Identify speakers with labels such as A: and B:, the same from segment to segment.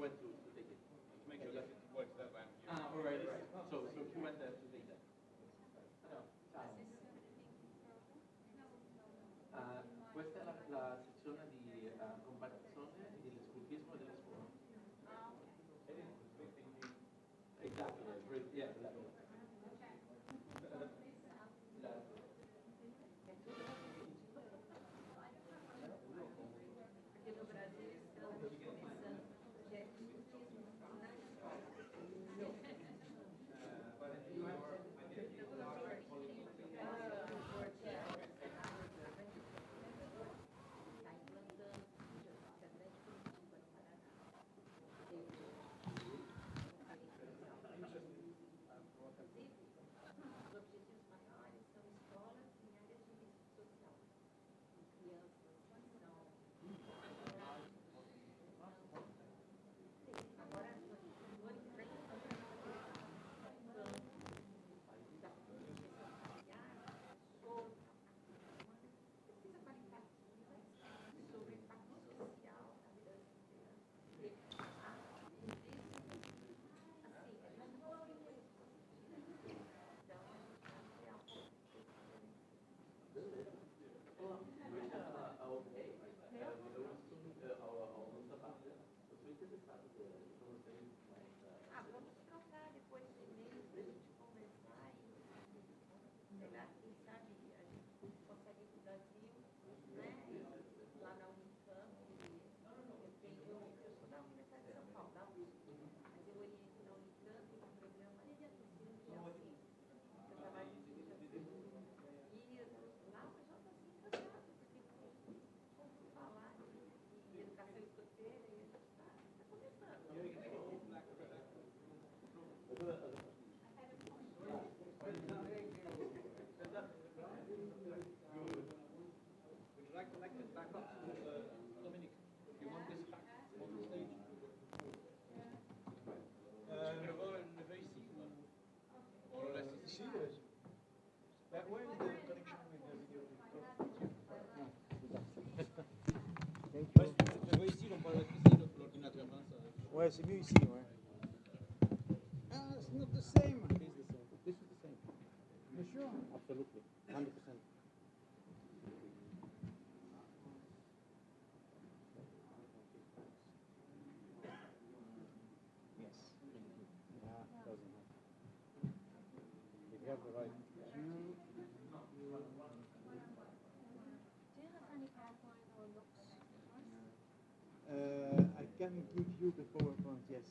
A: went to take it.
B: Make sure that it works that way.
A: Ah, all right, right. So he went there to take that. No, ciao. Questa è la sezione di comparazione dello scultismo e dello scuola. Exactly. Yeah, exactly.
C: Ouais, c'est mieux ici, ouais. It's not the same. It is the same. This is the same. You sure? Absolutely. 100%. Yes. Yeah, doesn't matter. If you have the right cue.
D: Do you have any PowerPoint or looks?
C: I can give you the PowerPoint, yes.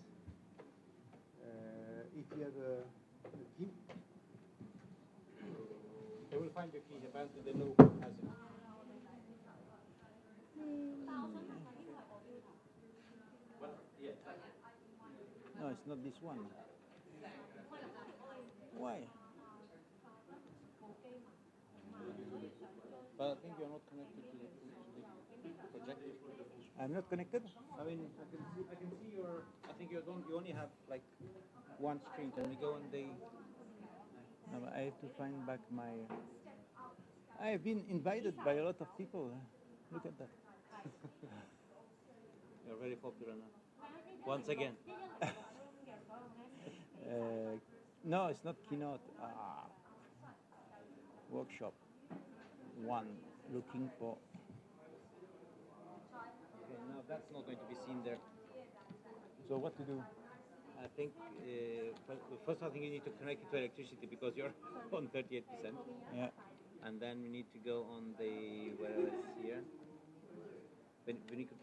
C: If you have a key. They will find your key. Apparently they know who has it. No, it's not this one. Why?
B: But I think you're not connected to the projector.
C: I'm not connected?
B: I mean, I can see your. I think you only have like one screen. Can we go on the?
C: No, I have to find back my. I have been invited by a lot of people. Look at that.
B: You're very popular now. Once again.
C: No, it's not keynote. Workshop. One. Looking for.
B: Okay, now that's not going to be seen there.
C: So what to do?
B: I think first I think you need to connect it to electricity because you're on 38%.
C: Yeah.
B: And then we need to go on the where it's here. We need to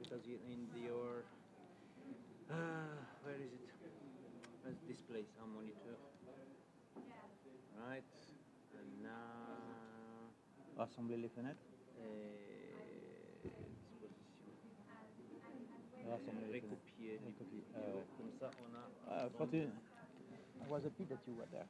B: because you in your where is it? Where's this place? Our monitor. Right. And now.
C: Rassembler les fenêtres.
B: Disposition. Recopier. Comme ça on a.
C: I was happy that you were there.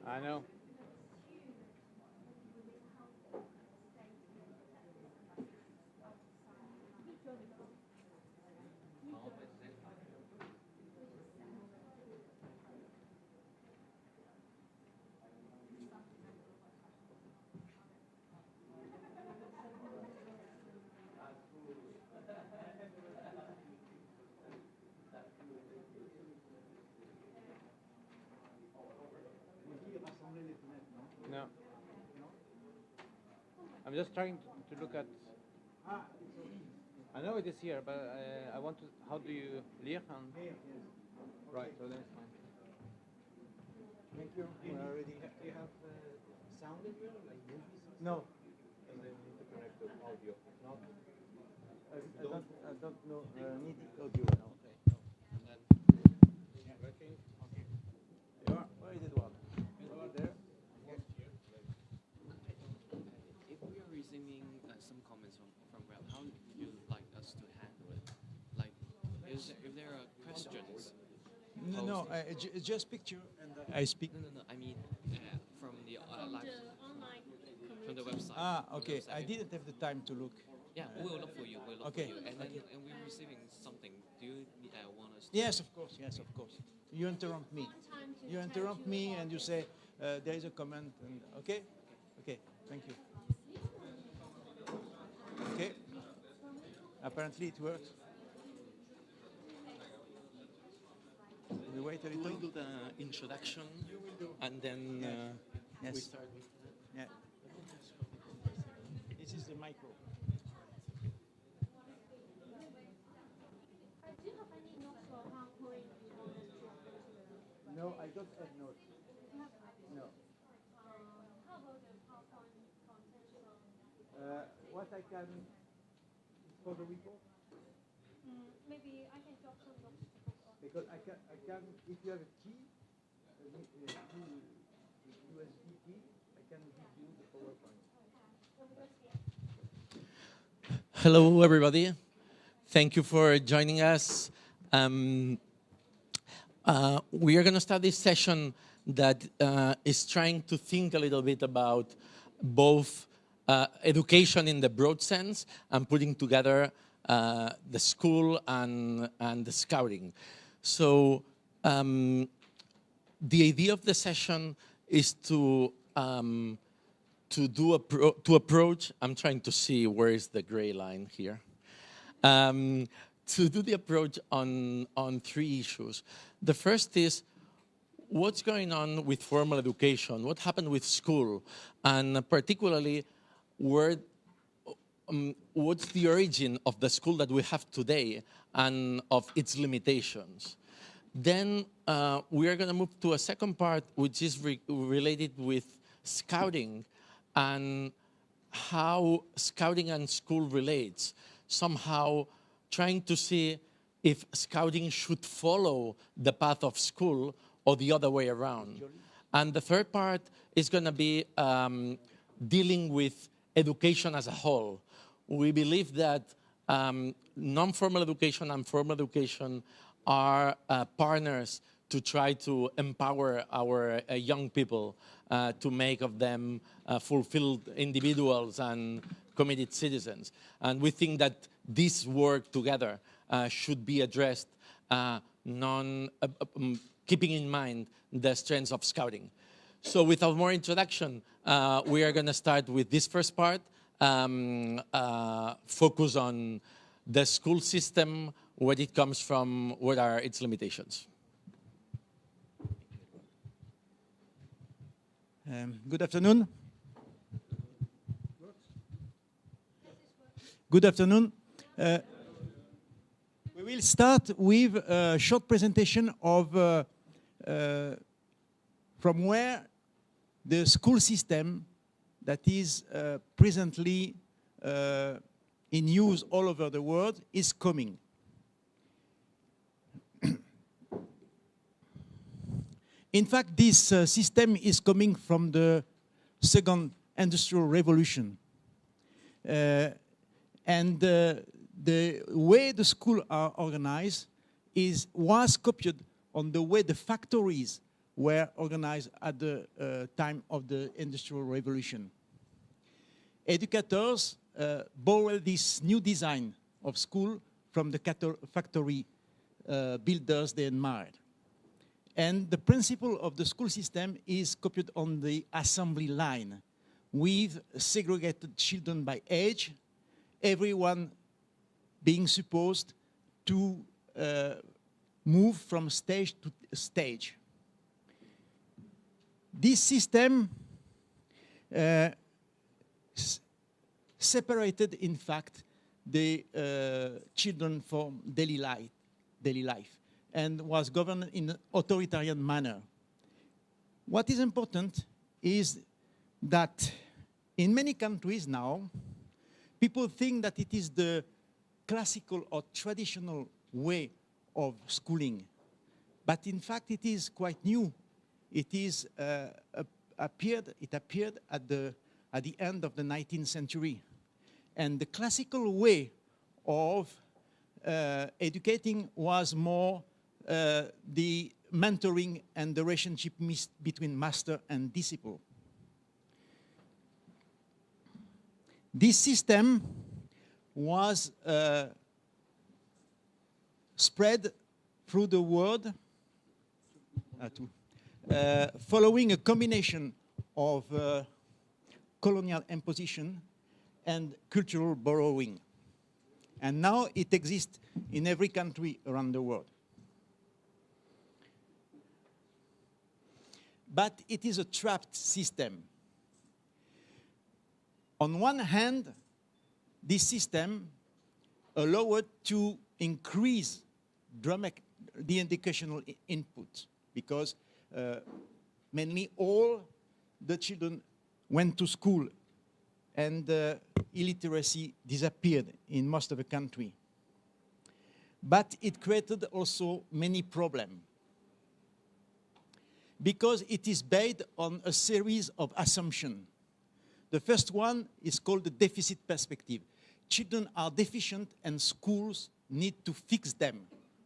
C: I know. No. I'm just trying to look at. I know it is here, but I want to. How do you lire? Right, so that's fine. Thank you.
B: Do you have sound in here, like movies?
C: No,
B: And then you need to connect the audio. No?
C: I don't know. Need audio now.
B: Okay. No. And then working. Okay.
C: You are. Where is Edward? Edward there.
E: If we are receiving some comments from Rel, how would you like us to handle it? Like, if there are questions?
C: No, just picture and I speak.
E: No. I mean, from the live,
D: online
E: from the website.
C: Ah,
E: From the
C: okay.
E: website.
C: I didn't have the time to look.
E: Yeah, we'll look for you. We'll look
C: Okay,
E: for you. And then,
C: okay.
E: and we're receiving something. Do you want us?
C: Yes, of course. Yes, of course. You interrupt me. You interrupt me and you say there is a comment. And okay, okay. Thank you. Okay. Apparently it works. We wait a
E: We'll
C: little.
E: do the introduction, and then
C: Yes.
E: we start with.
C: Yeah. This is the micro.
D: Do you have any notes or PowerPoint you want us to present?
C: No, I don't have notes. No.
D: How about the PowerPoint content?
C: What I can for the report
D: Maybe I can drop some notes.
C: because I can if you have a key, USB key, I can give you the PowerPoint.
F: Hello, everybody. Thank you for joining us. We are going to start this session that is trying to think a little bit about both education in the broad sense and putting together the school and the scouting. So the idea of the session is to approach. I'm trying to see where is the gray line here. To do the approach on three issues. The first is what's going on with formal education, what happened with school, and particularly what's the origin of the school that we have today and of its limitations. Then we are going to move to a second part, which is related with scouting and how scouting and school relates, somehow trying to see if scouting should follow the path of school or the other way around. And the third part is going to be dealing with education as a whole. We believe that non-formal education and formal education are partners to try to empower our young people to make of them fulfilled individuals and committed citizens. And we think that this work together should be addressed, keeping in mind the strengths of scouting. So without more introduction, we are going to start with this first part, focus on the school system, where it comes from, what are its limitations.
C: Good afternoon. Good afternoon. We will start with a short presentation of from where the school system that is presently in use all over the world is coming. In fact, this system is coming from the second industrial revolution. And the way the schools are organized was copied on the way the factories were organized at the time of the Industrial Revolution. Educators borrowed this new design of school from the factory builders they admired. And the principle of the school system is copied on the assembly line with segregated children by age, everyone being supposed to move from stage to stage. This system separated, in fact, the children from daily life, and was governed in an authoritarian manner. What is important is that in many countries now, people think that it is the classical or traditional way of schooling. But in fact, it is quite new. It appeared at the end of the 19th century. And the classical way of educating was more the mentoring and the relationship between master and disciple. This system was spread through the world following a combination of colonial imposition and cultural borrowing. And now it exists in every country around the world. But it is a trapped system. On one hand, this system allowed to increase the educational input, because mainly all the children went to school and illiteracy disappeared in most of the country. But it created also many problems, because it is based on a series of assumptions. The first one is called the deficit perspective. Children are deficient and schools need to fix them,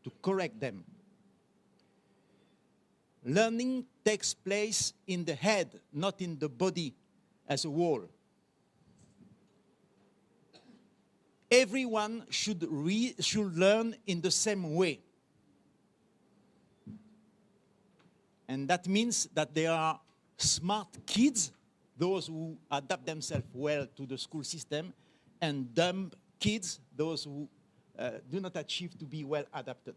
C: to correct them. Learning takes place in the head, not in the body as a whole. Everyone should learn in the same way. And that means that there are smart kids, those who adapt themselves well to the school system, and dumb kids, those who do not achieve to be well adapted.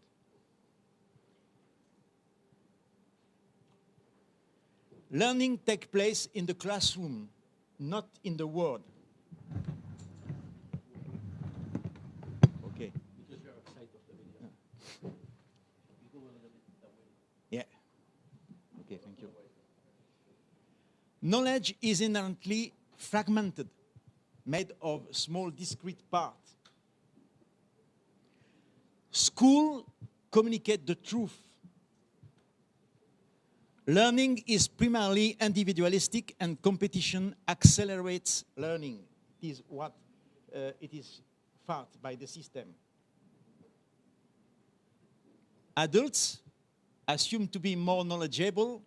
C: Learning takes place in the classroom, not in the world. Okay.
A: Because you're outside of the video. You go a little bit that way.
C: Yeah. Okay, thank you. Knowledge is inherently fragmented, made of small discrete parts. School communicates the truth. Learning is primarily individualistic, and competition accelerates learning. It is what it is felt by the system. Adults, assumed to be more knowledgeable,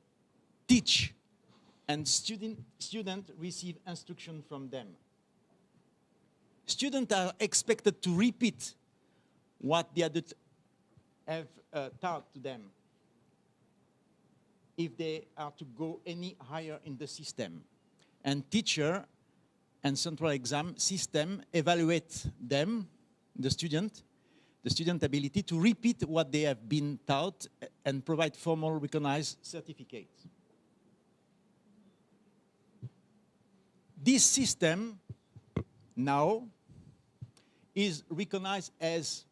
C: teach, and students receive instruction from them. Students are expected to repeat what the adults have taught to them if they are to go any higher in the system. And teacher and central exam system evaluate them, the student ability to repeat what they have been taught and provide formal recognized certificates. This system now is recognized as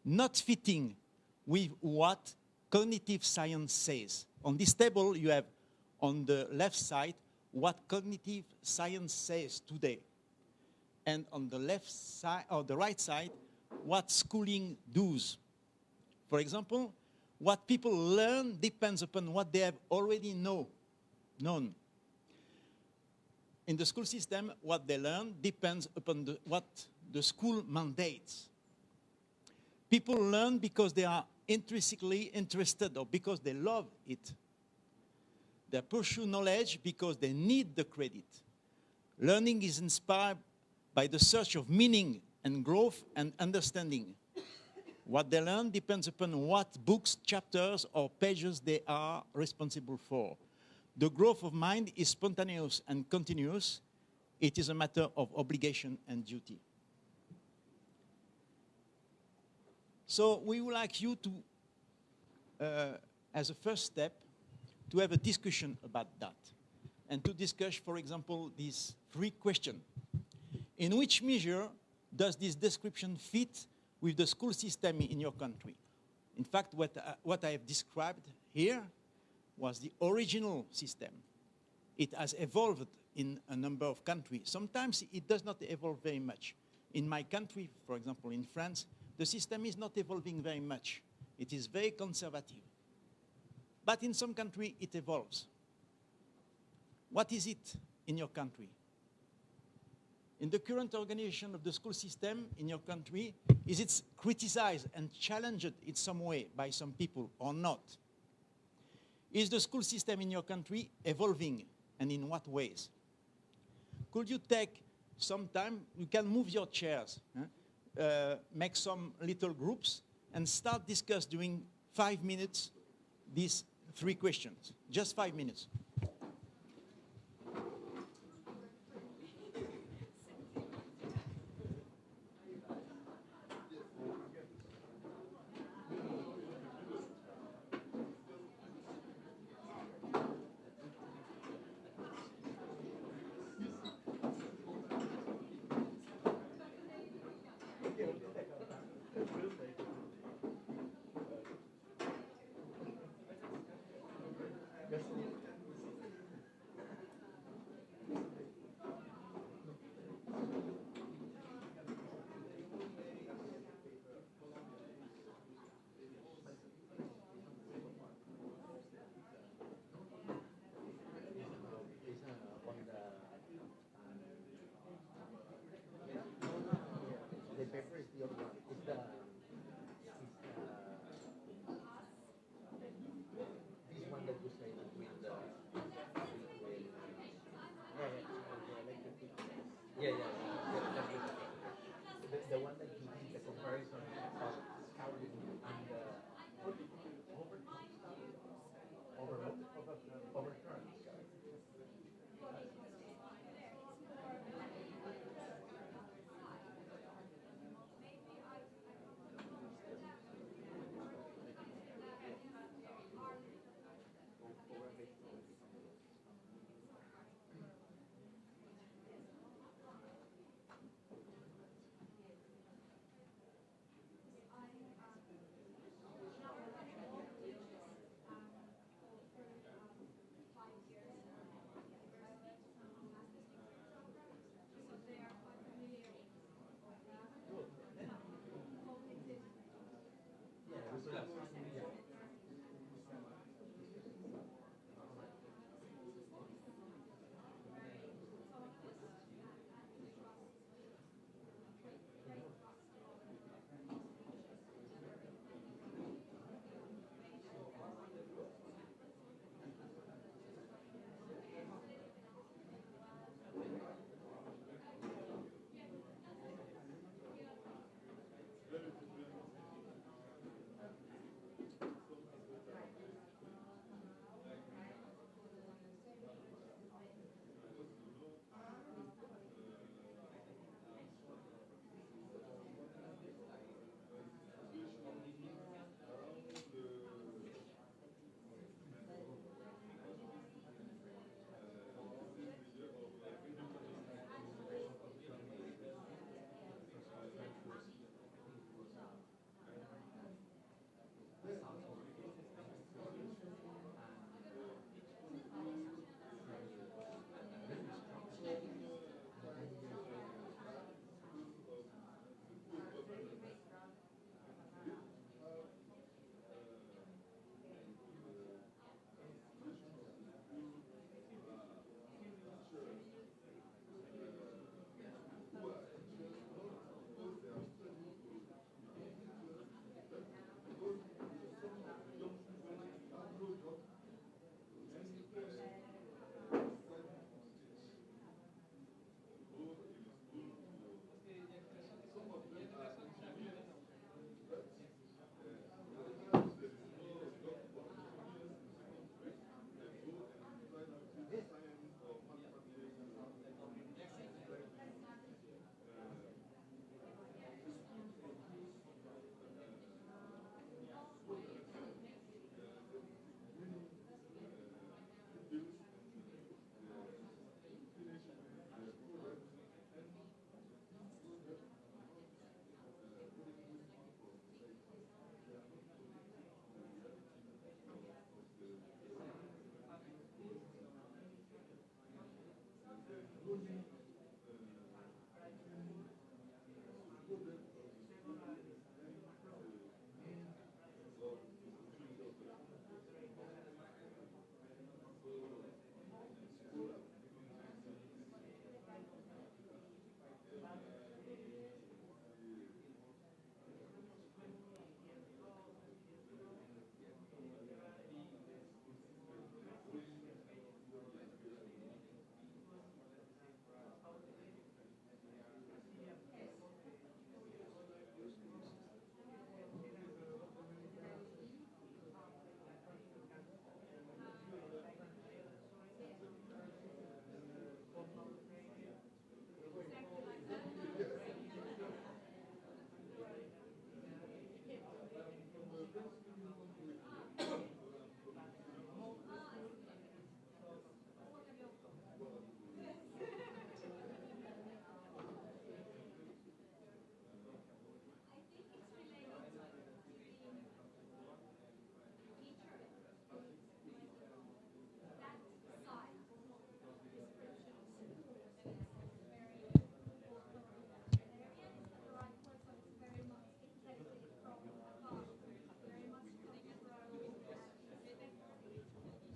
C: not fitting with what cognitive science says. On this table, you have on the left side what cognitive science says today, and on the left side or the right side, what schooling does. For example, what people learn depends upon what they have already known. In the school system, what they learn depends upon what the school mandates. People learn because they are intrinsically interested or because they love it. They pursue knowledge because they need the credit. Learning is inspired by the search of meaning and growth and understanding. What they learn depends upon what books, chapters, or pages they are responsible for. The growth of mind is spontaneous and continuous. It is a matter of obligation and duty. So we would like you to, as a first step, to have a discussion about that. And to discuss, for example, these 3 questions. In which measure does this description fit with the school system in your country? In fact, what I have described here was the original system. It has evolved in a number of countries. Sometimes it does not evolve very much. In my country, for example, in France, the system is not evolving very much. It is very conservative. But in some countries, it evolves. What is it in your country? In the current organization of the school system in your country, is it criticized and challenged in some way by some people or not? Is the school system in your country evolving, and in what ways? Could you take some time? You can move your chairs, make some little groups, and start discuss during 5 minutes these 3 questions. Just 5 minutes.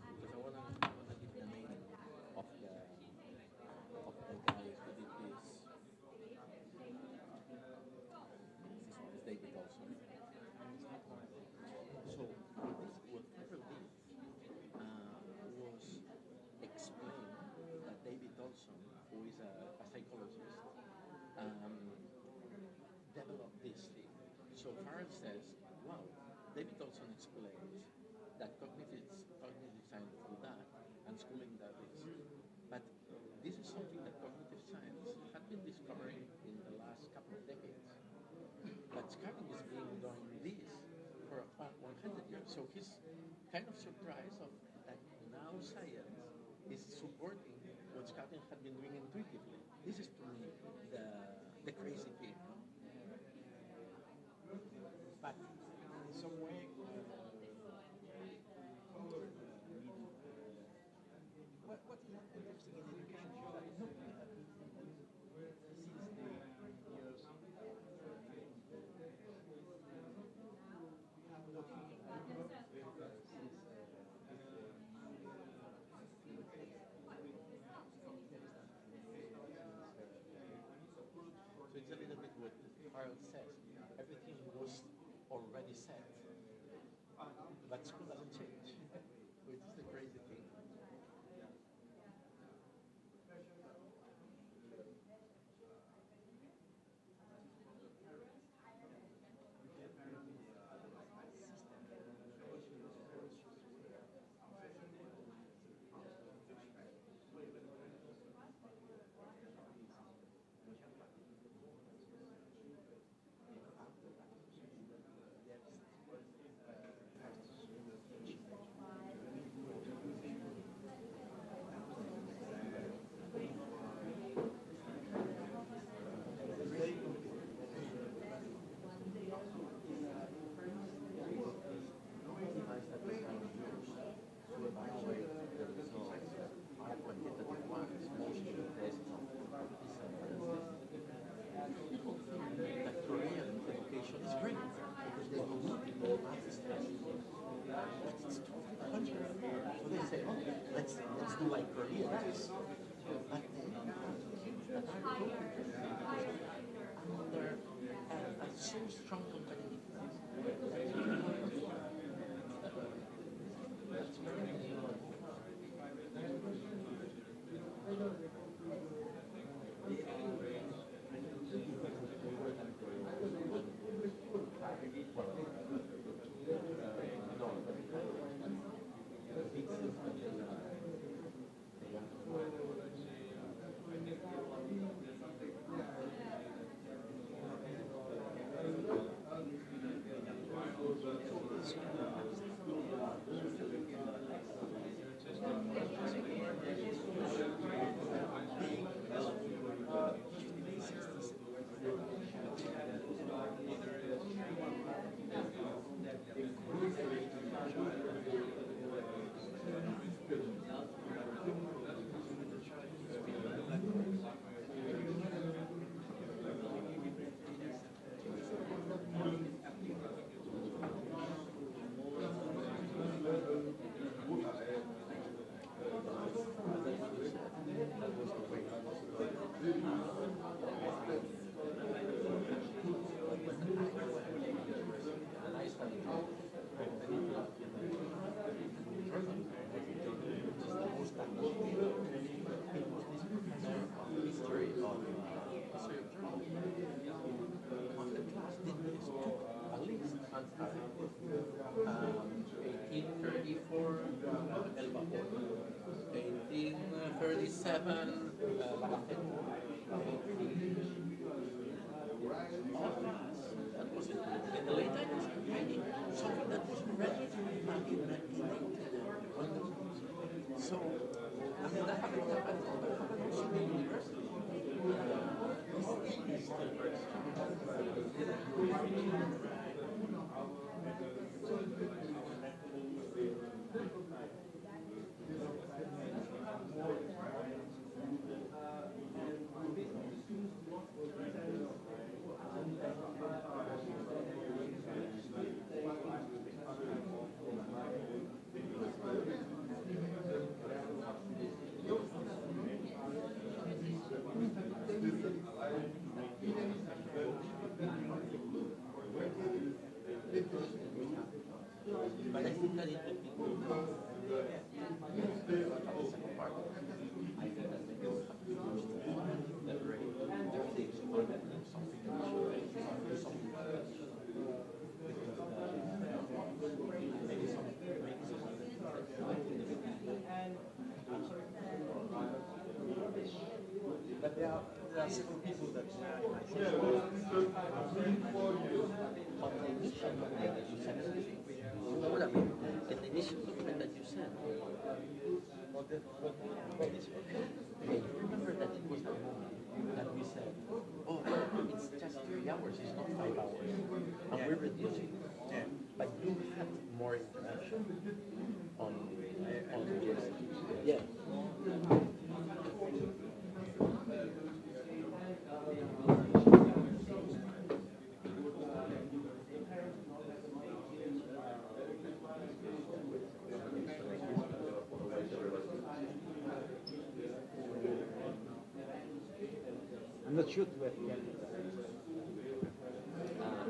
B: Because I wanna give the name of the guy who did this. This one is David Olson. So what Ferrell did was explain that David Olson, who is a psychologist, developed this thing. So Farrell says, wow, David Olson explains that cognitive science do that and schooling does this. But this is something that cognitive science had been discovering in the last couple of decades. But Scou is being doing this for about 100 years. So he's kind of surprised of that now science is supporting what Scou had been doing intuitively. This is to me the crazy thing.
C: But in some way, what is interesting in education is that nobody had since the years
F: So it's a little bit what Harold says. Everything was already set, but school doesn't change, which is the crazy thing. Let's do like Korea. But under a so strong competitive. That's
B: 37, that was in the late 90s, really something that was ready back in 1990. So, I mean, that happened also in university. But I think that it would be good. The second part, I think that maybe we'll have to use the rate, the things, or something do something special. Maybe some
C: But there are several people that
B: what I mean, in the initial document that you sent, okay, you remember that it was that moment that we said, oh, it's just 3 hours, it's not 5 hours, and we're reducing. Yeah. But you had more interaction on this. Yeah.
C: I'm not sure to have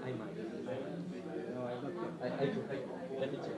B: I might.
C: No, I'm not yet.
B: Let me check.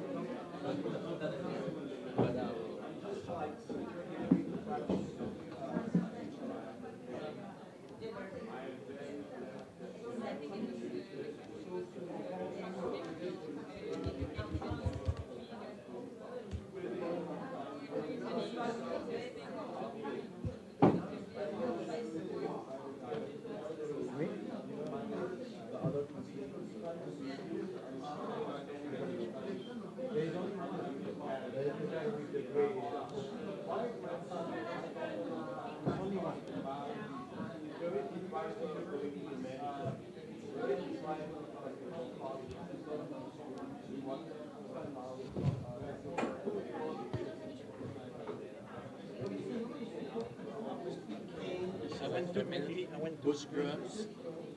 B: I went boost groups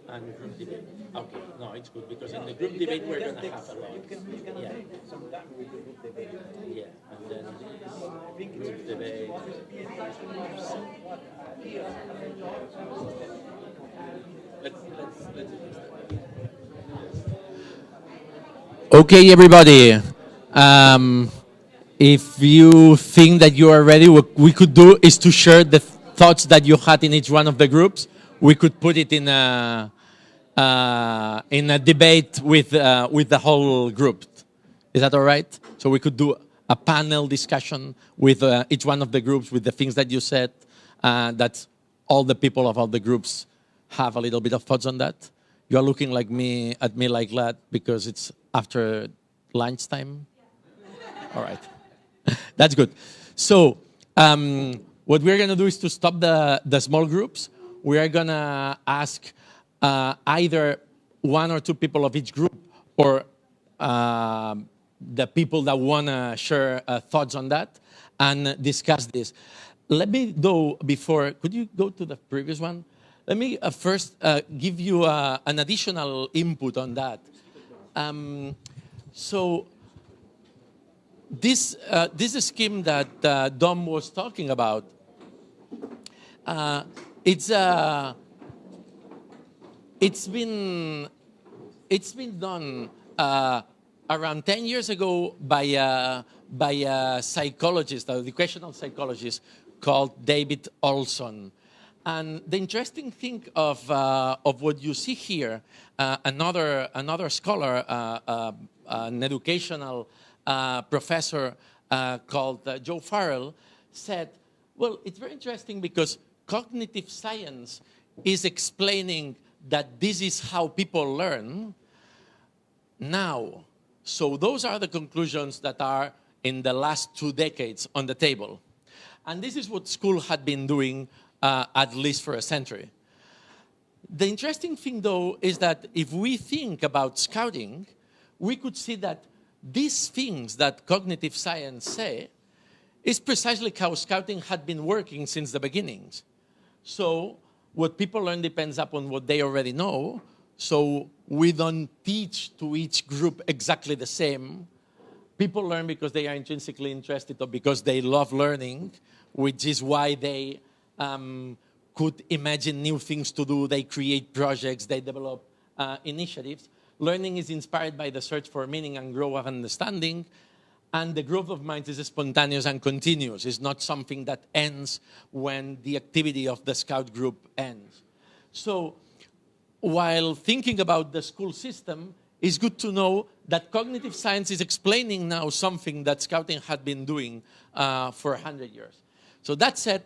B: and group debate. Okay, no, it's good because in the group debate we're going to have a lot.
C: You can
B: Yeah.
C: take some time with the group debate.
B: Yeah, and then this group debate. Let's do this.
F: Okay, everybody. If you think that you are ready, what we could do is to share the thoughts that you had in each one of the groups. We could put it in a debate with the whole group. Is that all right? So we could do a panel discussion with each one of the groups with the things that you said. That all the people of all the groups have a little bit of thoughts on that. You are looking at me like that because it's after lunchtime. All right, that's good. So what we're going to do is to stop the small groups. We are going to ask either one or two people of each group or the people that want to share thoughts on that and discuss this. Let me, though, before, could you go to the previous one? Let me first give you an additional input on that. So this scheme that Dom was talking about, it's been done around 10 years ago by a psychologist, an educational psychologist called David Olson. And the interesting thing of what you see here, another scholar, an educational professor called Joe Farrell, said, Well, it's very interesting because cognitive science is explaining that this is how people learn now. So those are the conclusions that are in the last 2 decades on the table. And this is what school had been doing at least for a century. The interesting thing, though, is that if we think about scouting, we could see that these things that cognitive science say is precisely how scouting had been working since the beginnings. So what people learn depends upon what they already know. So we don't teach to each group exactly the same. People learn because they are intrinsically interested or because they love learning, which is why they could imagine new things to do. They create projects, they develop initiatives. Learning is inspired by the search for meaning and growth of understanding. And the growth of minds is spontaneous and continuous. It's not something that ends when the activity of the Scout group ends. So while thinking about the school system, it's good to know that cognitive science is explaining now something that Scouting had been doing for 100 years. So that said,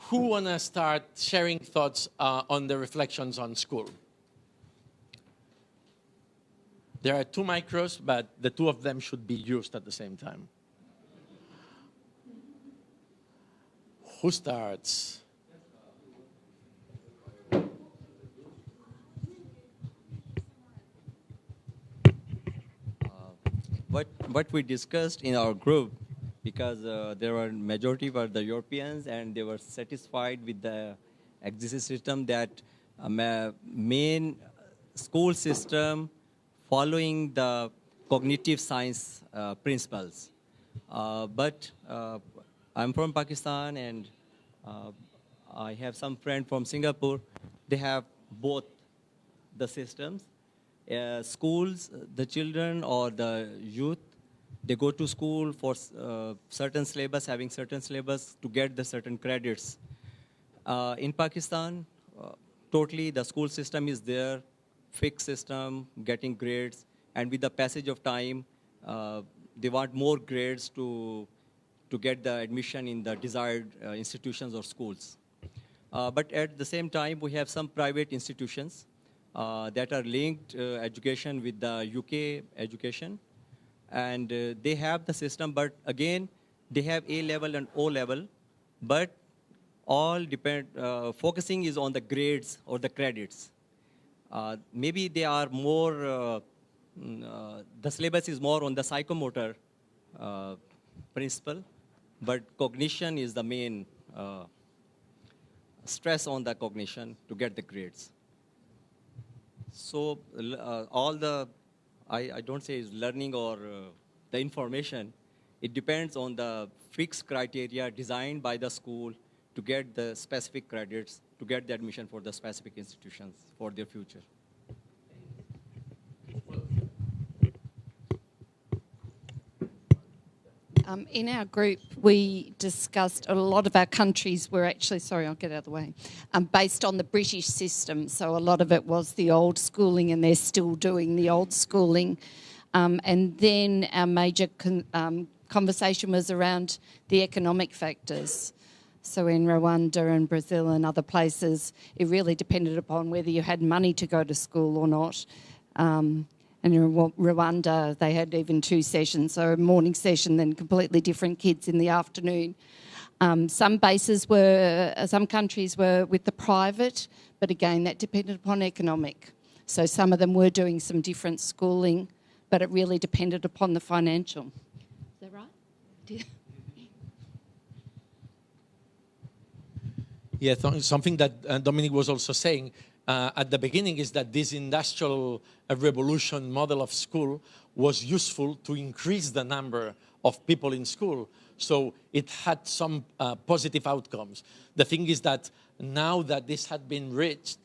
F: who want to start sharing thoughts on the reflections on school? There are 2 micros, but the 2 of them should be used at the same time. Who starts?
G: What we discussed in our group, because there were majority were the Europeans and they were satisfied with the existing system that main school system following the cognitive science principles. But I'm from Pakistan and I have some friend from Singapore. They have both the systems. Schools, the children or the youth, they go to school for certain syllabus, having certain syllabus to get the certain credits. In Pakistan, totally the school system is there, fixed system, getting grades, and with the passage of time, they want more grades to get the admission in the desired institutions or schools. But at the same time, we have some private institutions that are linked education with the UK education. And they have the system, but again, they have A level and O level, but all depend, focusing is on the grades or the credits. Maybe they are more, the syllabus is more on the psychomotor principle, but cognition is the main stress on the cognition to get the grades. So all the, I don't say is learning or the information, it depends on the fixed criteria designed by the school to get the specific credits, to get the admission for the specific institutions for their future.
H: In our group, we discussed a lot of our countries were actually, sorry, I'll get out of the way, based on the British system. So a lot of it was the old schooling, and they're still doing the old schooling. And then our major conversation was around the economic factors. So in Rwanda and Brazil and other places, it really depended upon whether you had money to go to school or not. And in Rwanda, they had even 2 sessions, so a morning session, then completely different kids in the afternoon. Some countries were with the private, but again, that depended upon economic. So some of them were doing some different schooling, but it really depended upon the financial. Is that right?
F: Yeah, something that Dominic was also saying at the beginning is that this industrial revolution model of school was useful to increase the number of people in school. So it had some positive outcomes. The thing is that now that this had been reached,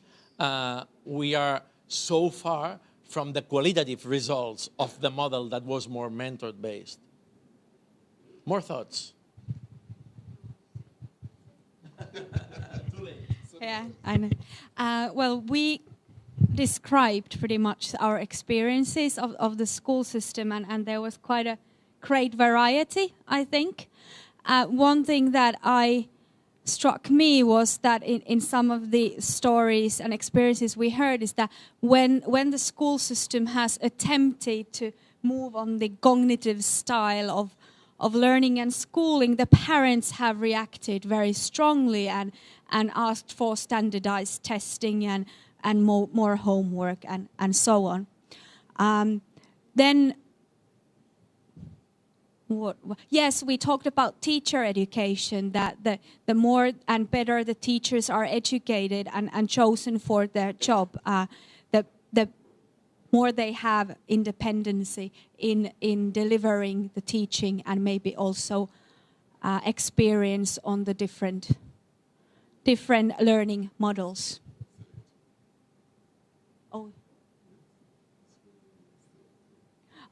F: we are so far from the qualitative results of the model that was more mentor-based. More thoughts?
I: Yeah, I know. Well, we described pretty much our experiences of the school system, and there was quite a great variety, I think. One thing that I struck me was that in some of the stories and experiences we heard is that when the school system has attempted to move on the cognitive style of learning and schooling, the parents have reacted very strongly and asked for standardized testing and more homework and so on. Then, yes, we talked about teacher education, that the more and better the teachers are educated and chosen for their job, the more they have independency in delivering the teaching and maybe also experience on the different learning models.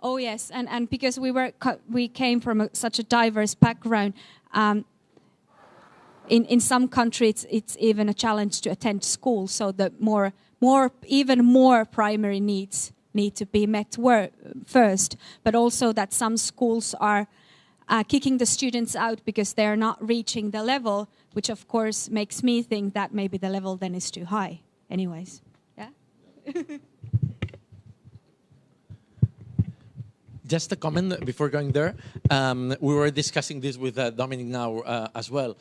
I: Oh yes, and because we came from such a diverse background, in some countries it's even a challenge to attend school. So the even more primary needs need to be met first, but also that some schools are kicking the students out because they are not reaching the level, which of course makes me think that maybe the level then is too high. Anyways, yeah.
F: Just a comment before going there. We were discussing this with Dominic now as well.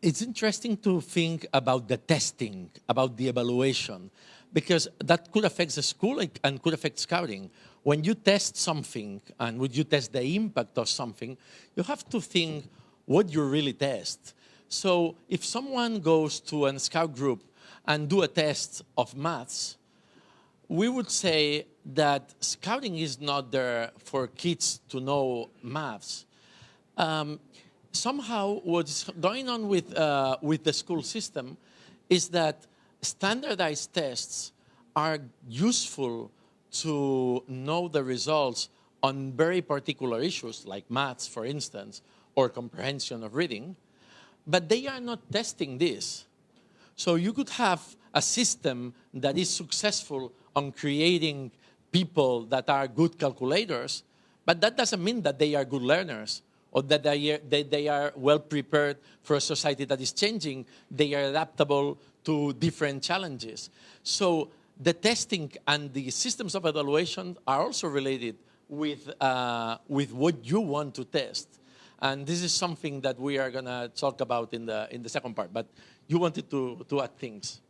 F: It's interesting to think about the testing, about the evaluation, because that could affect the school and could affect scouting. When you test something and when you test the impact of something, you have to think what you really test. So if someone goes to a scout group and do a test of maths, we would say that scouting is not there for kids to know maths. Somehow what's going on with the school system is that standardized tests are useful to know the results on very particular issues like maths, for instance, or comprehension of reading, but they are not testing this. So you could have a system that is successful on creating people that are good calculators, but that doesn't mean that they are good learners or that they are well prepared for a society that is changing. They are adaptable to different challenges. So the testing and the systems of evaluation are also related with what you want to test. And this is something that we are going to talk about in the second part. But you wanted to add things.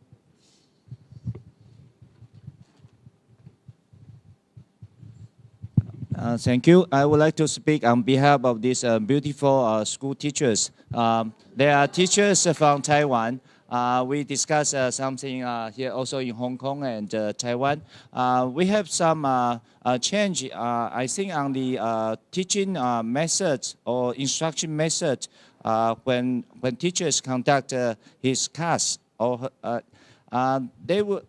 J: Thank you. I would like to speak on behalf of these beautiful school teachers. They are teachers from Taiwan. We discussed something here also in Hong Kong and Taiwan. We have some change, I think, on the teaching methods or instruction methods when teachers conduct his class. Or they would,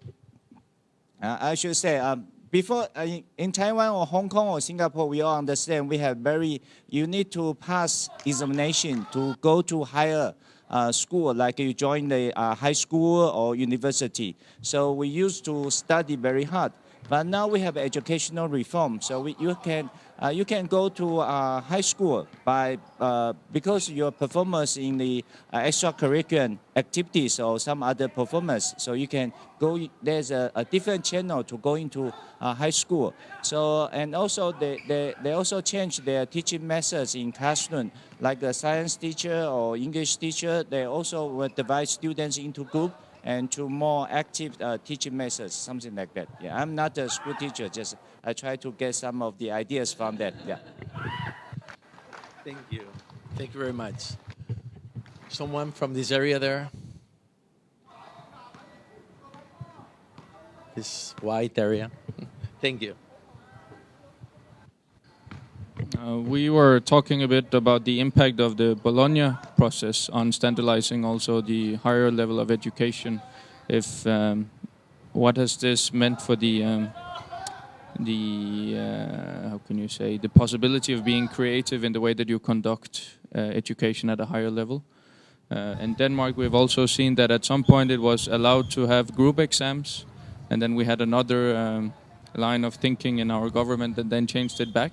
J: I should say, before in Taiwan or Hong Kong or Singapore, we all understand you need to pass examination to go to higher school, like you join the high school or university. So we used to study very hard. But now we have educational reform, so you can go to high school because your performance in the extracurricular activities or some other performance. So you can go. There's a different channel to go into high school. So and also they also change their teaching methods in classroom, like a science teacher or English teacher. They also will divide students into groups and to more active teaching methods, something like that. Yeah, I'm not a school teacher, just I try to get some of the ideas from that. Yeah.
F: Thank you. Thank you very much. Someone from this area there? This white area. Thank you.
K: We were talking a bit about the impact of the Bologna process on standardizing also the higher level of education. If what has this meant for the how can you say, the possibility of being creative in the way that you conduct education at a higher level? In Denmark, we've also seen that at some point it was allowed to have group exams, and then we had another line of thinking in our government that then changed it back.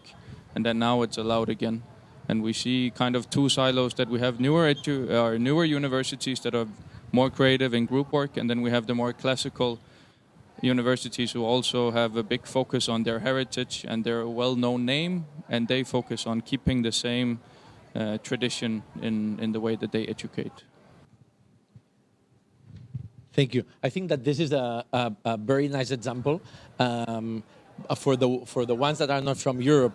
K: And then now it's allowed again. And we see kind of two silos, that we have newer universities that are more creative in group work, and then we have the more classical universities who also have a big focus on their heritage and their well-known name, and they focus on keeping the same tradition in the way that they educate.
F: Thank you. I think that this is a very nice example. For the ones that are not from Europe,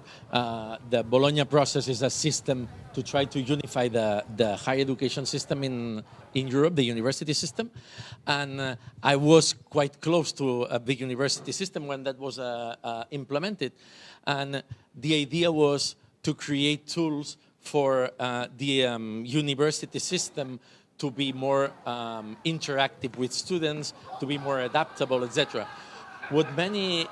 F: the Bologna Process is a system to try to unify the higher education system in Europe, the university system. And I was quite close to a big university system when that was implemented. And the idea was to create tools for the university system to be more interactive with students, to be more adaptable, etc. What many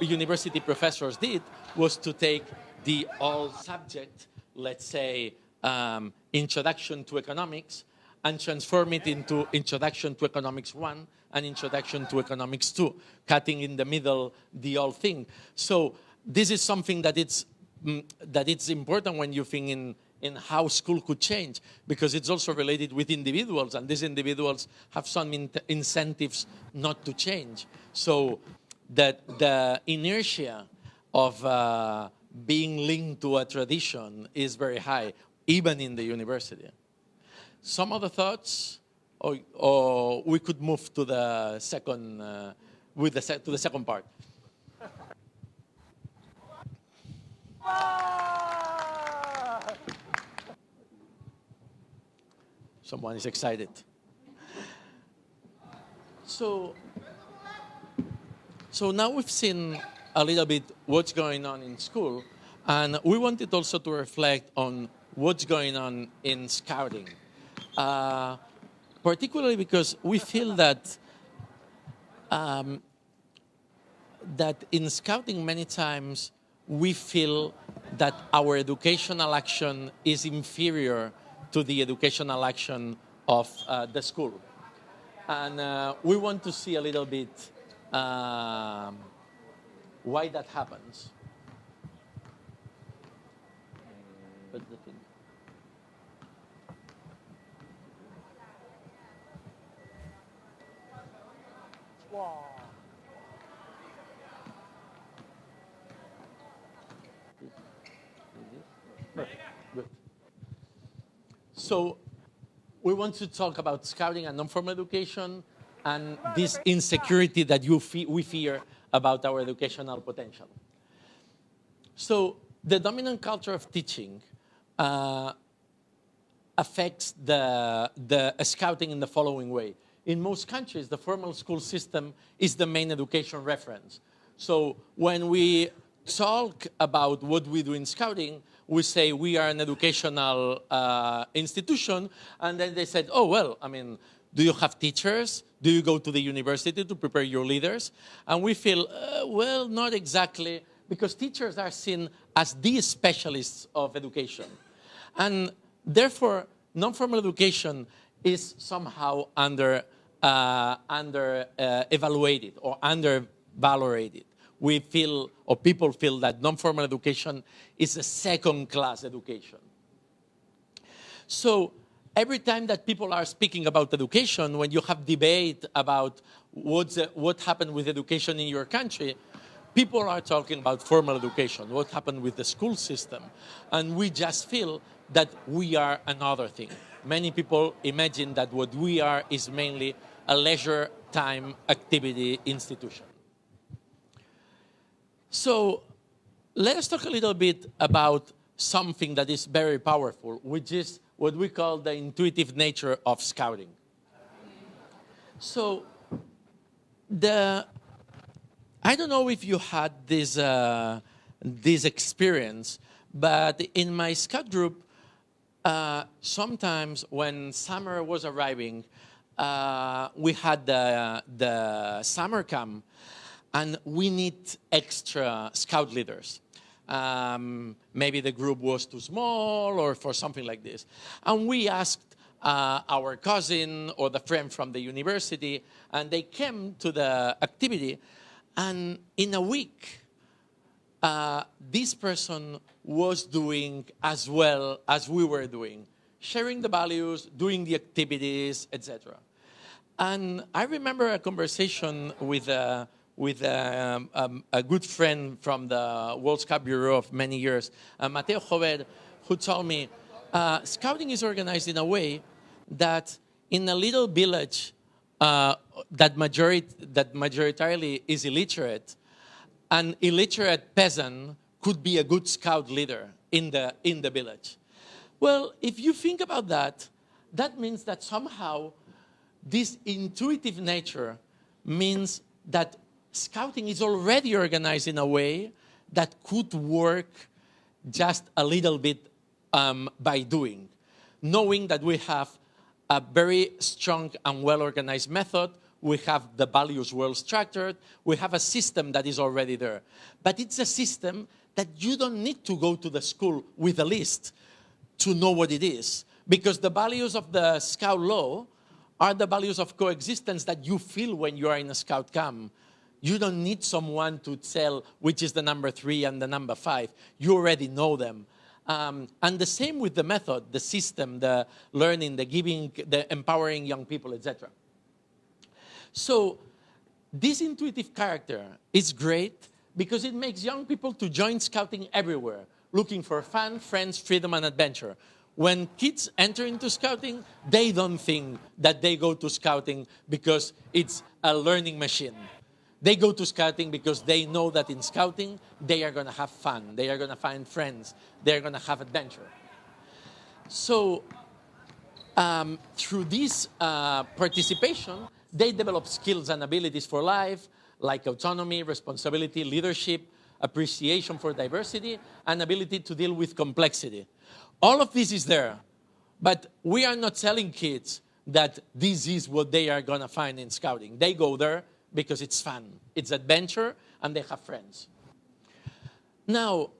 F: university professors did was to take the old subject, let's say Introduction to Economics, and transform it into Introduction to Economics 1 and Introduction to Economics 2, cutting in the middle the old thing. So this is something that it's important when you think in how school could change, because it's also related with individuals, and these individuals have some incentives not to change. So that the inertia of being linked to a tradition is very high, even in the university. Some other thoughts, or we could move to the second, to the second part. Someone is excited. So now we've seen a little bit what's going on in school, and we wanted also to reflect on what's going on in Scouting. Particularly because we feel that that in Scouting many times we feel that our educational action is inferior to the educational action of the school. And we want to see a little bit why that happens. But the thing. Wow. Good. So we want to talk about Scouting and non-formal education and this insecurity that we fear about our educational potential. So the dominant culture of teaching affects the Scouting in the following way. In most countries, the formal school system is the main education reference. So when we talk about what we do in Scouting, we say we are an educational institution, and then they said, oh, well, I mean, do you have teachers? Do you go to the university to prepare your leaders? And we feel, well, not exactly, because teachers are seen as the specialists of education. And therefore, non-formal education is somehow evaluated or undervaluated. We feel, or people feel, that non-formal education is a second-class education. So every time that people are speaking about education, when you have debate about what happened with education in your country, people are talking about formal education, what happened with the school system. And we just feel that we are another thing. Many people imagine that what we are is mainly a leisure time activity institution. So let us talk a little bit about something that is very powerful, which is what we call the intuitive nature of Scouting. So I don't know if you had this experience, but in my Scout group, sometimes when summer was arriving, we had the summer camp, and we need extra Scout leaders. Maybe the group was too small or for something like this. And we asked our cousin or the friend from the university, and they came to the activity. And in a week, this person was doing as well as we were doing, sharing the values, doing the activities, etc. And I remember a conversation with a good friend from the World Scout Bureau of many years, Mateo Jover, who told me, Scouting is organized in a way that in a little village that majoritarily is illiterate, an illiterate peasant could be a good scout leader in the village. Well, if you think about that, that means that somehow this intuitive nature means that Scouting is already organized in a way that could work just a little bit by doing, knowing that we have a very strong and well-organized method, we have the values well structured, we have a system that is already there. But it's a system that you don't need to go to the school with a list to know what it is, because the values of the Scout law are the values of coexistence that you feel when you are in a Scout camp. You don't need someone to tell which is the number 3 and the number 5. You already know them. And the same with the method, the system, the learning, the giving, the empowering young people, etc. So this intuitive character is great because it makes young people to join Scouting everywhere, looking for fun, friends, freedom, and adventure. When kids enter into Scouting, they don't think that they go to Scouting because it's a learning machine. They go to Scouting because they know that in Scouting, they are going to have fun. They are going to find friends. They are going to have adventure. So through this participation, they develop skills and abilities for life, like autonomy, responsibility, leadership, appreciation for diversity, and ability to deal with complexity. All of this is there, but we are not telling kids that this is what they are going to find in Scouting. They go there because it's fun, it's adventure, and they have friends. Now,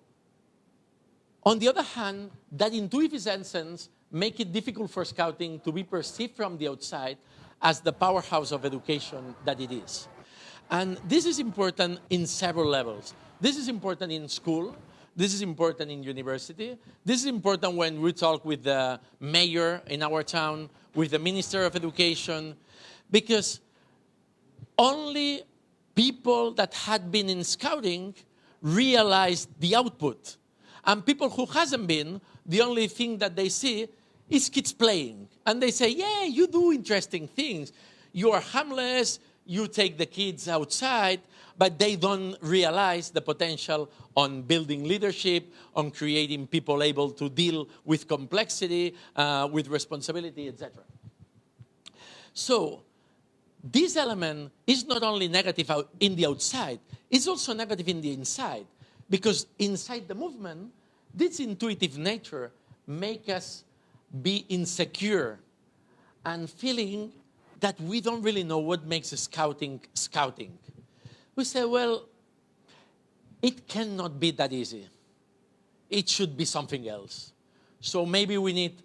F: on the other hand, that intuitive essence make it difficult for Scouting to be perceived from the outside as the powerhouse of education that it is. And this is important in several levels. This is important in school. This is important in university. This is important when we talk with the mayor in our town, with the Minister of Education, because only people that had been in Scouting realized the output. And people who hasn't been, the only thing that they see is kids playing. And they say, yeah, you do interesting things. You are harmless, you take the kids outside, but they don't realize the potential on building leadership, on creating people able to deal with complexity, with responsibility, etc. So, this element is not only negative in the outside, it's also negative in the inside. Because inside the movement, this intuitive nature makes us be insecure and feeling that we don't really know what makes Scouting Scouting. We say, well, it cannot be that easy. It should be something else. So maybe we need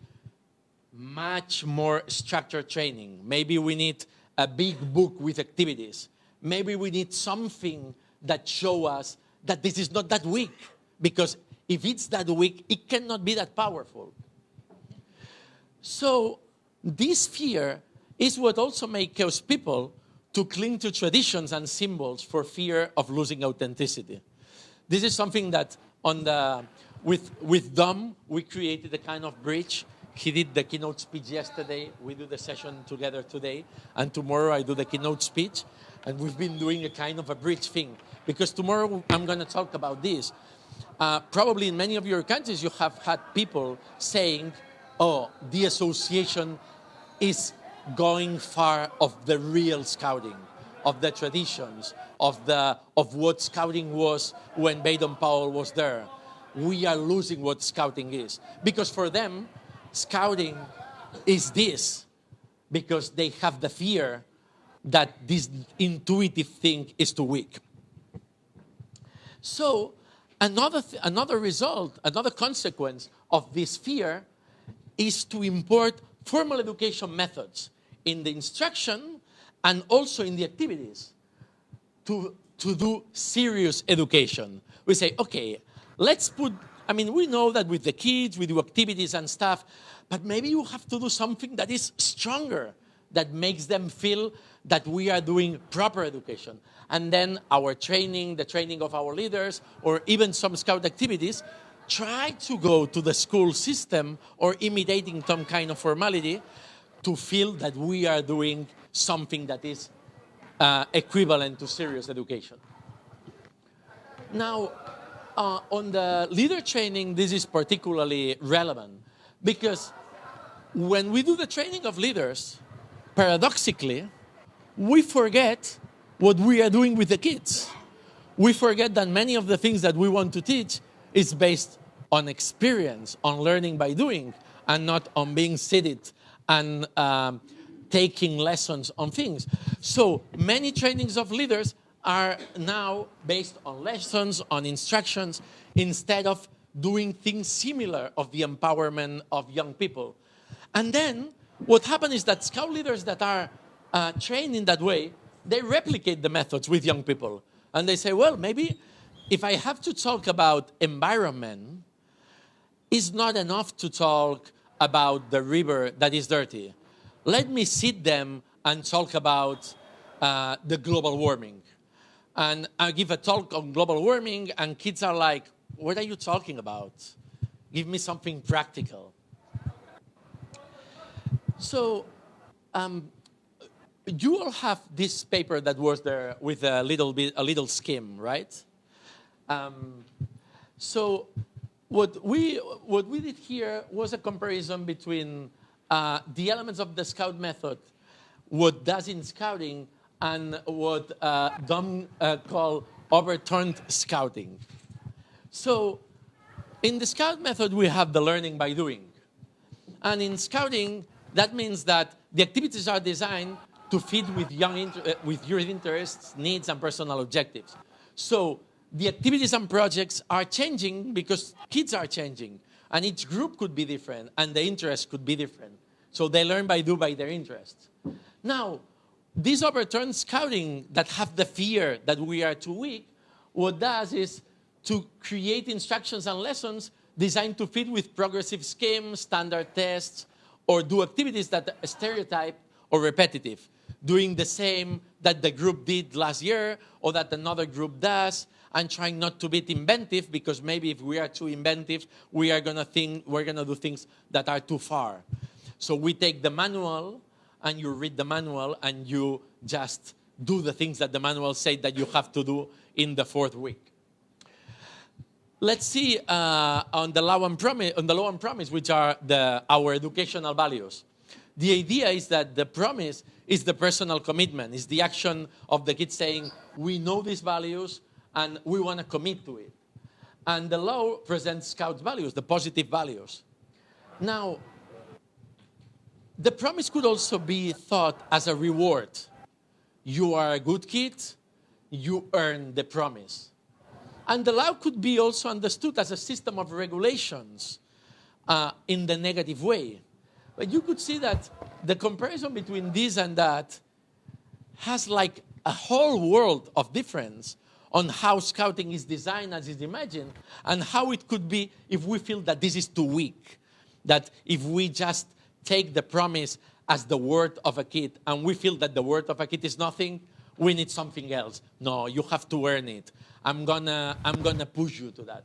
F: much more structured training. Maybe we need a big book with activities. Maybe we need something that shows us that this is not that weak. Because if it's that weak, it cannot be that powerful. So this fear is what also makes people to cling to traditions and symbols for fear of losing authenticity. This is something that with Dom, we created a kind of bridge. He did the keynote speech yesterday. We do the session together today. And tomorrow I do the keynote speech. And we've been doing a kind of a bridge thing. Because tomorrow I'm going to talk about this. Probably in many of your countries you have had people saying, oh, the association is going far of the real Scouting, of the traditions, of what Scouting was when Baden-Powell was there. We are losing what Scouting is. Because for them, Scouting is this, because they have the fear that this intuitive thing is too weak. So another result, another consequence of this fear is to import formal education methods in the instruction and also in the activities to do serious education. We say, okay, let's put I mean, we know that with the kids, we do activities and stuff, but maybe you have to do something that is stronger, that makes them feel that we are doing proper education. And then our training, the training of our leaders, or even some Scout activities, try to go to the school system or imitating some kind of formality to feel that we are doing something that is equivalent to serious education. Now, on the leader training, this is particularly relevant because when we do the training of leaders, paradoxically, we forget what we are doing with the kids. We forget that many of the things that we want to teach is based on experience, on learning by doing, and not on being seated and taking lessons on things. So many trainings of leaders are now based on lessons, on instructions, instead of doing things similar of the empowerment of young people. And then what happens is that Scout leaders that are trained in that way, they replicate the methods with young people. And they say, well, maybe if I have to talk about environment, it's not enough to talk about the river that is dirty. Let me sit them and talk about the global warming. And I give a talk on global warming, and kids are like, what are you talking about? Give me something practical. So you all have this paper that was there with a little skim, right? So what we did here was a comparison between the elements of the Scout method, what does in Scouting, and what Dom called overturned Scouting. So in the Scout method, we have the learning by doing. And in Scouting, that means that the activities are designed to fit with your interests, needs, and personal objectives. So the activities and projects are changing because kids are changing. And each group could be different, and the interests could be different. So they learn by their interests. Now, this overturned Scouting that have the fear that we are too weak, what does is to create instructions and lessons designed to fit with progressive schemes, standard tests, or do activities that are stereotyped or repetitive, doing the same that the group did last year or that another group does, and trying not to be inventive, because maybe if we are too inventive, we're gonna do things that are too far. So we take the manual, and you read the manual, and you just do the things that the manual said that you have to do in the 4th week. Let's see on the law and promise, which are our educational values. The idea is that the promise is the personal commitment, is the action of the kids saying, we know these values, and we want to commit to it. And the law presents Scout values, the positive values. Now, the promise could also be thought as a reward. You are a good kid, you earn the promise. And the law could be also understood as a system of regulations in the negative way. But you could see that the comparison between this and that has like a whole world of difference on how Scouting is designed as is imagined, and how it could be if we feel that this is too weak. That if we just take the promise as the word of a kid, and we feel that the word of a kid is nothing, we need something else. No, you have to earn it. I'm gonna push you to that.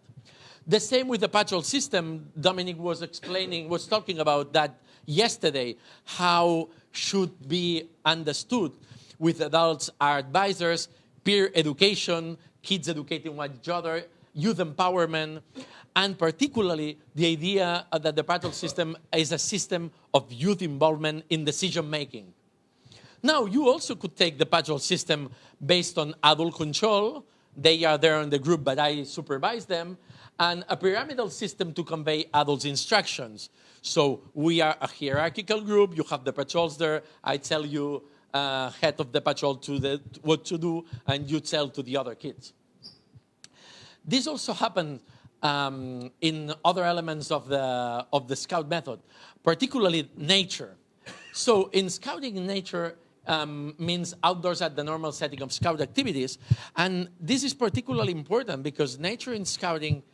F: The same with the patrol system. Dominic was talking about that yesterday, how should be understood with adults, our advisors, peer education, kids educating one each other, youth empowerment, and particularly the idea that the patrol system is a system of youth involvement in decision-making. Now, you also could take the patrol system based on adult control. They are there in the group, but I supervise them. And a pyramidal system to convey adults' instructions. So we are a hierarchical group. You have the patrols there. I tell you, head of the patrol what to do, and you tell to the other kids. This also happened in other elements of the Scout method, particularly nature. So in Scouting, nature means outdoors at the normal setting of Scout activities. And this is particularly important because nature in Scouting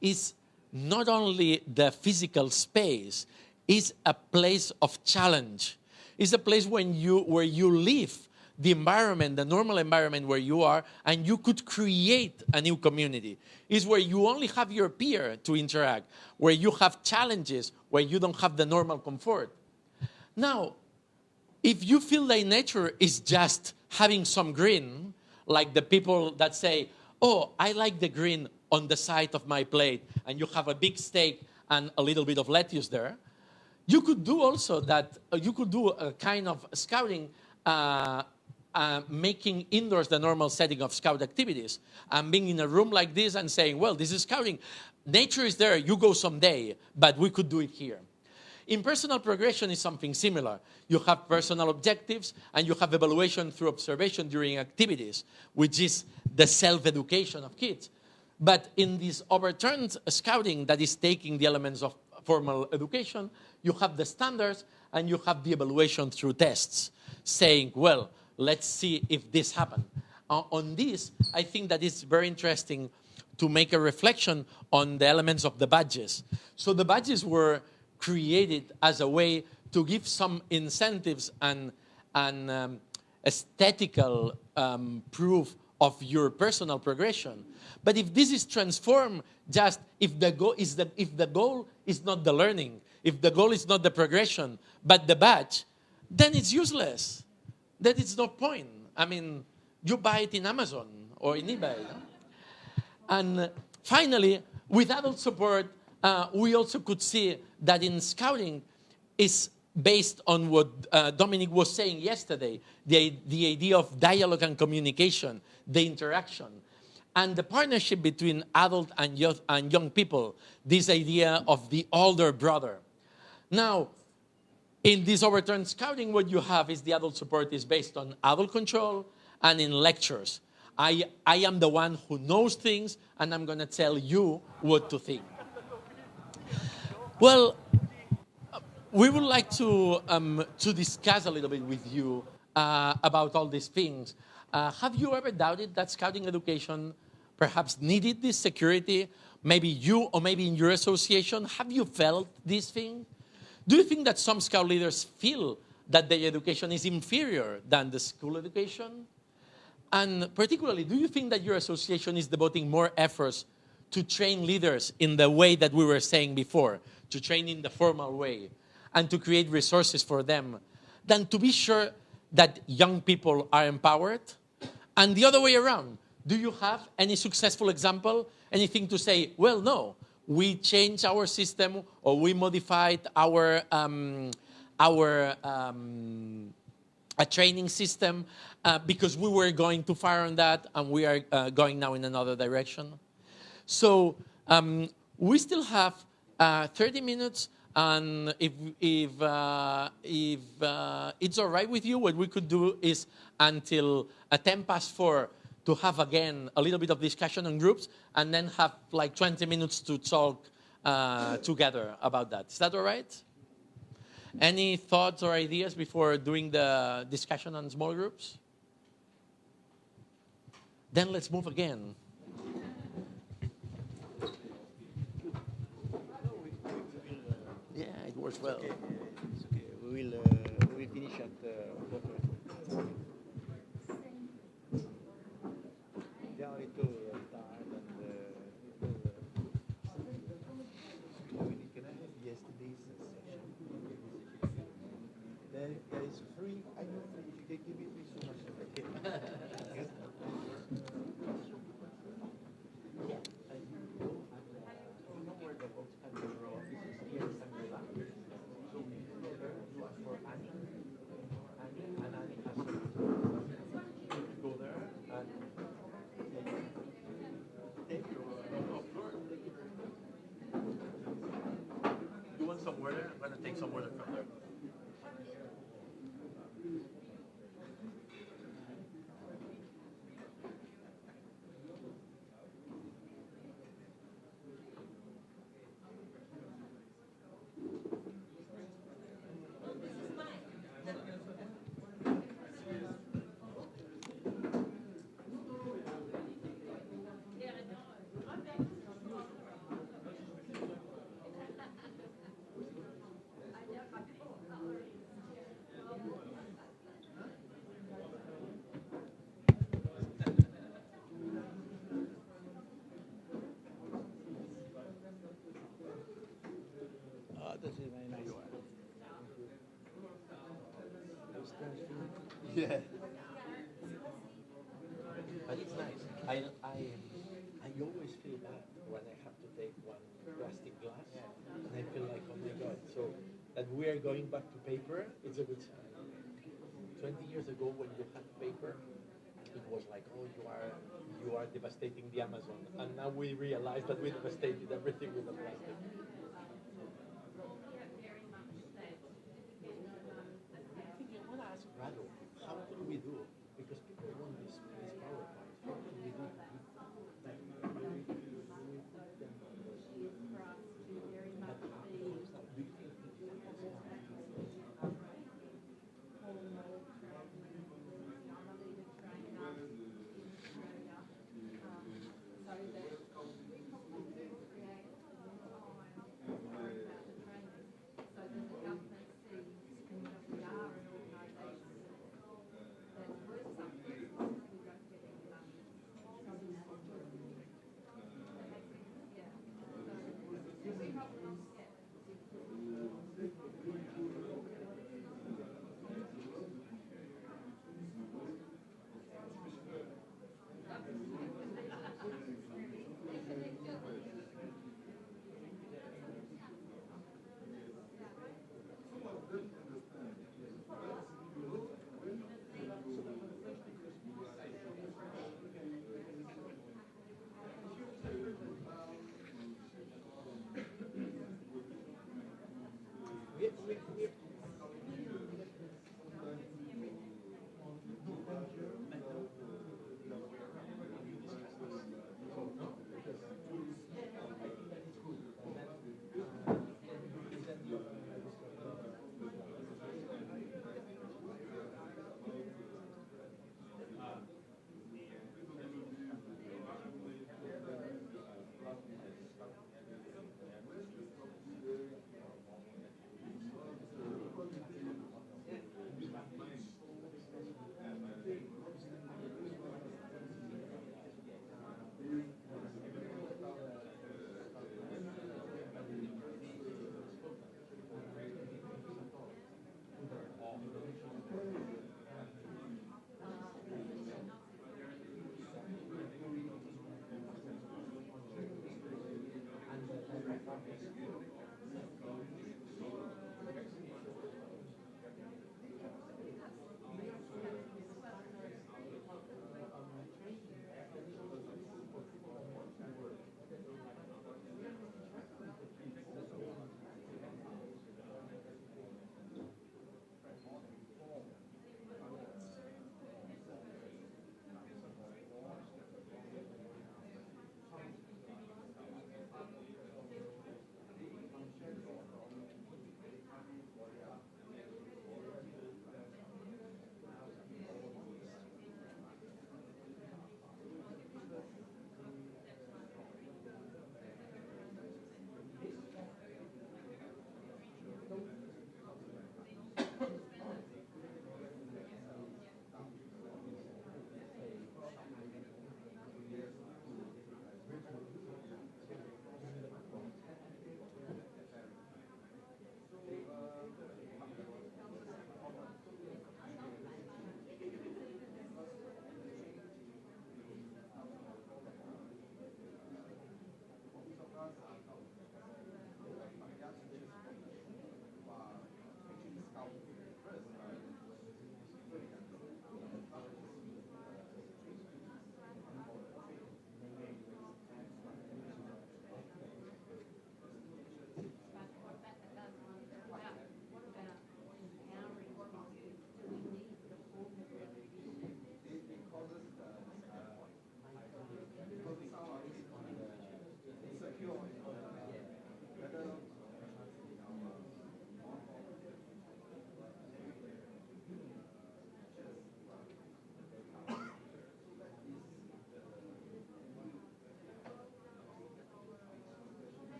F: is not only the physical space, is a place of challenge. It's a place where you live the environment, the normal environment where you are, and you could create a new community. It's where you only have your peer to interact, where you have challenges, where you don't have the normal comfort. Now, if you feel that nature is just having some green, like the people that say, oh, I like the green on the side of my plate, and you have a big steak and a little bit of lettuce there, you could do also that, you could do a kind of scouting, making indoors the normal setting of scout activities, and being in a room like this and saying, well, this is scouting. Nature is there, you go someday, but we could do it here. In personal progression is something similar. You have personal objectives, and you have evaluation through observation during activities, which is the self-education of kids. But in this overturned scouting that is taking the elements of formal education, you have the standards, and you have the evaluation through tests, saying, well, let's see if this happened. On this, I think that it's very interesting to make a reflection on the elements of the badges. So the badges were created as a way to give some incentives and aesthetical proof of your personal progression. But if this is transformed, just if the goal is not the learning, if the goal is not the progression, but the badge, then it's useless. Then it's no point. I mean, you buy it in Amazon or in eBay. No? And finally, with adult support, we also could see that in scouting is based on what Dominic was saying yesterday, the idea of dialogue and communication, the interaction, and the partnership between adult and young people, this idea of the older brother. Now, in this overturned scouting, what you have is the adult support is based on adult control and in lectures. I am the one who knows things, and I'm going to tell you what to think. Well, we would like to discuss a little bit with you about all these things. Have you ever doubted that scouting education perhaps needed this security? Maybe you or maybe in your association, have you felt this thing? Do you think that some scout leaders feel that their education is inferior than the school education? And particularly, do you think that your association is devoting more efforts to train leaders in the way that we were saying before, to train in the formal way, and to create resources for them, than to be sure that young people are empowered? And the other way around, do you have any successful example, anything to say, well, no, we changed our system or we modified our training system because we were going too far on that and we are going now in another direction? So we still have 30 minutes, and if it's all right with you, what we could do is until 4:10 to have again a little bit of discussion on groups, and then have like 20 minutes to talk together about that. Is that all right? Any thoughts or ideas before doing the discussion on small groups? Then let's move again. Yeah, it works well.
L: It's okay. We will finish at 4:30. Abbiamo detto yesterday's session. There is free. I know they give it me so much.
F: You want some water? I'm going to take some water from there.
B: Yeah. But it's nice. I always feel bad when I have to take one plastic glass, and I feel like, oh my God. So that we are going back to paper, it's a good sign. 20 years ago, when you had paper, it was like, oh, you are devastating the Amazon, and now we realize that we devastated everything with the plastic. I think I want to ask Rado, how could we do? Because people want this PowerPoint. How could we do?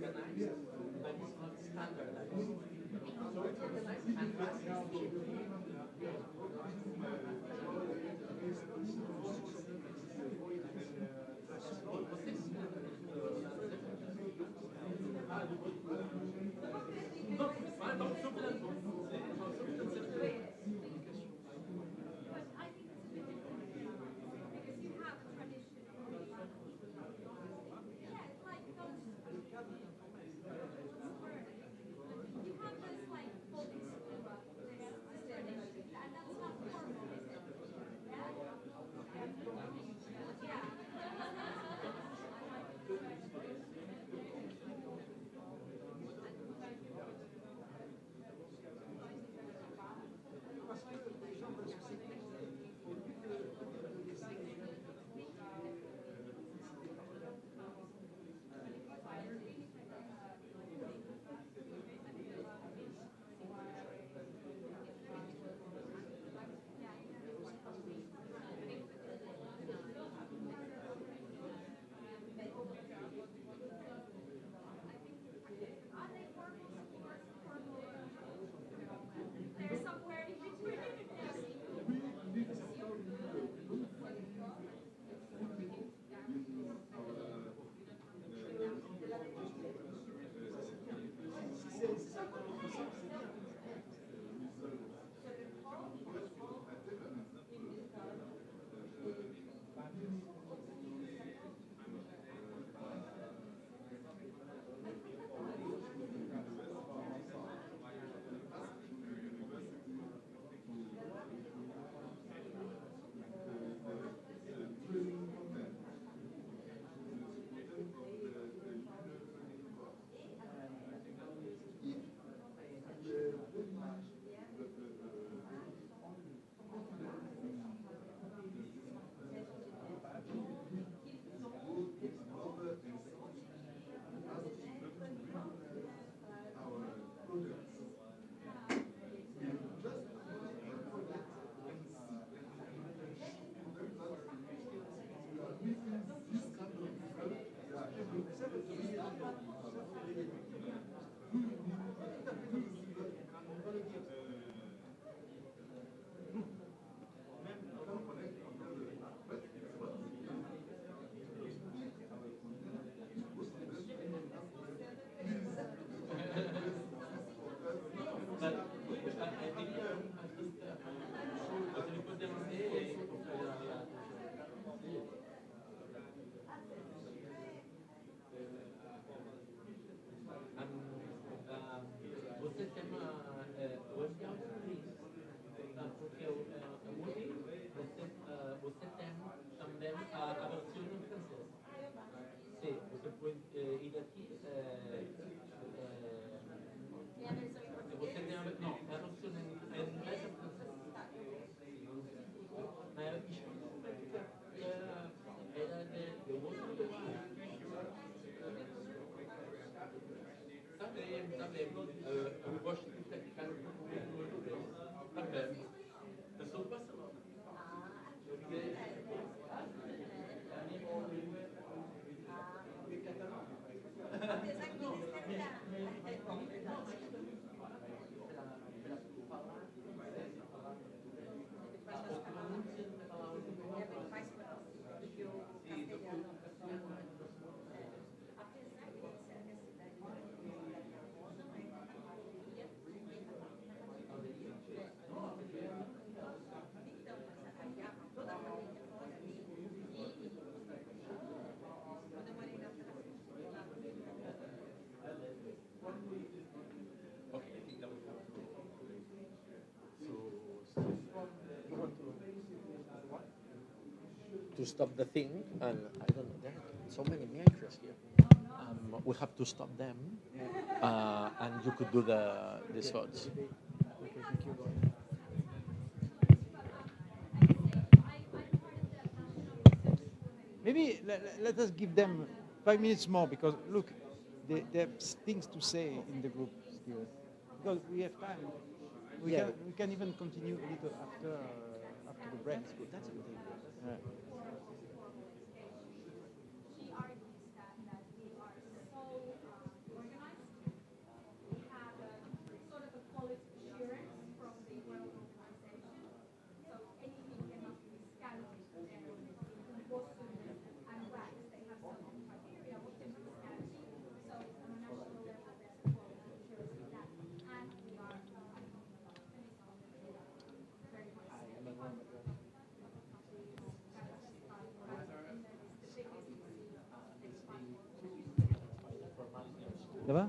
B: organized, but it's not standardized. So it's organized and
F: to stop the thing, and I don't know, there are so many mirrors here. We have to stop them, and you could do the shots.
L: Okay, thank you.
C: Maybe let us give them 5 minutes more, because look, they have things to say in the group still. Because we have time. We can even continue a little after the break.
F: That's good. That's a good idea.
C: Yeah.
D: She argues that we are so
C: Ça va?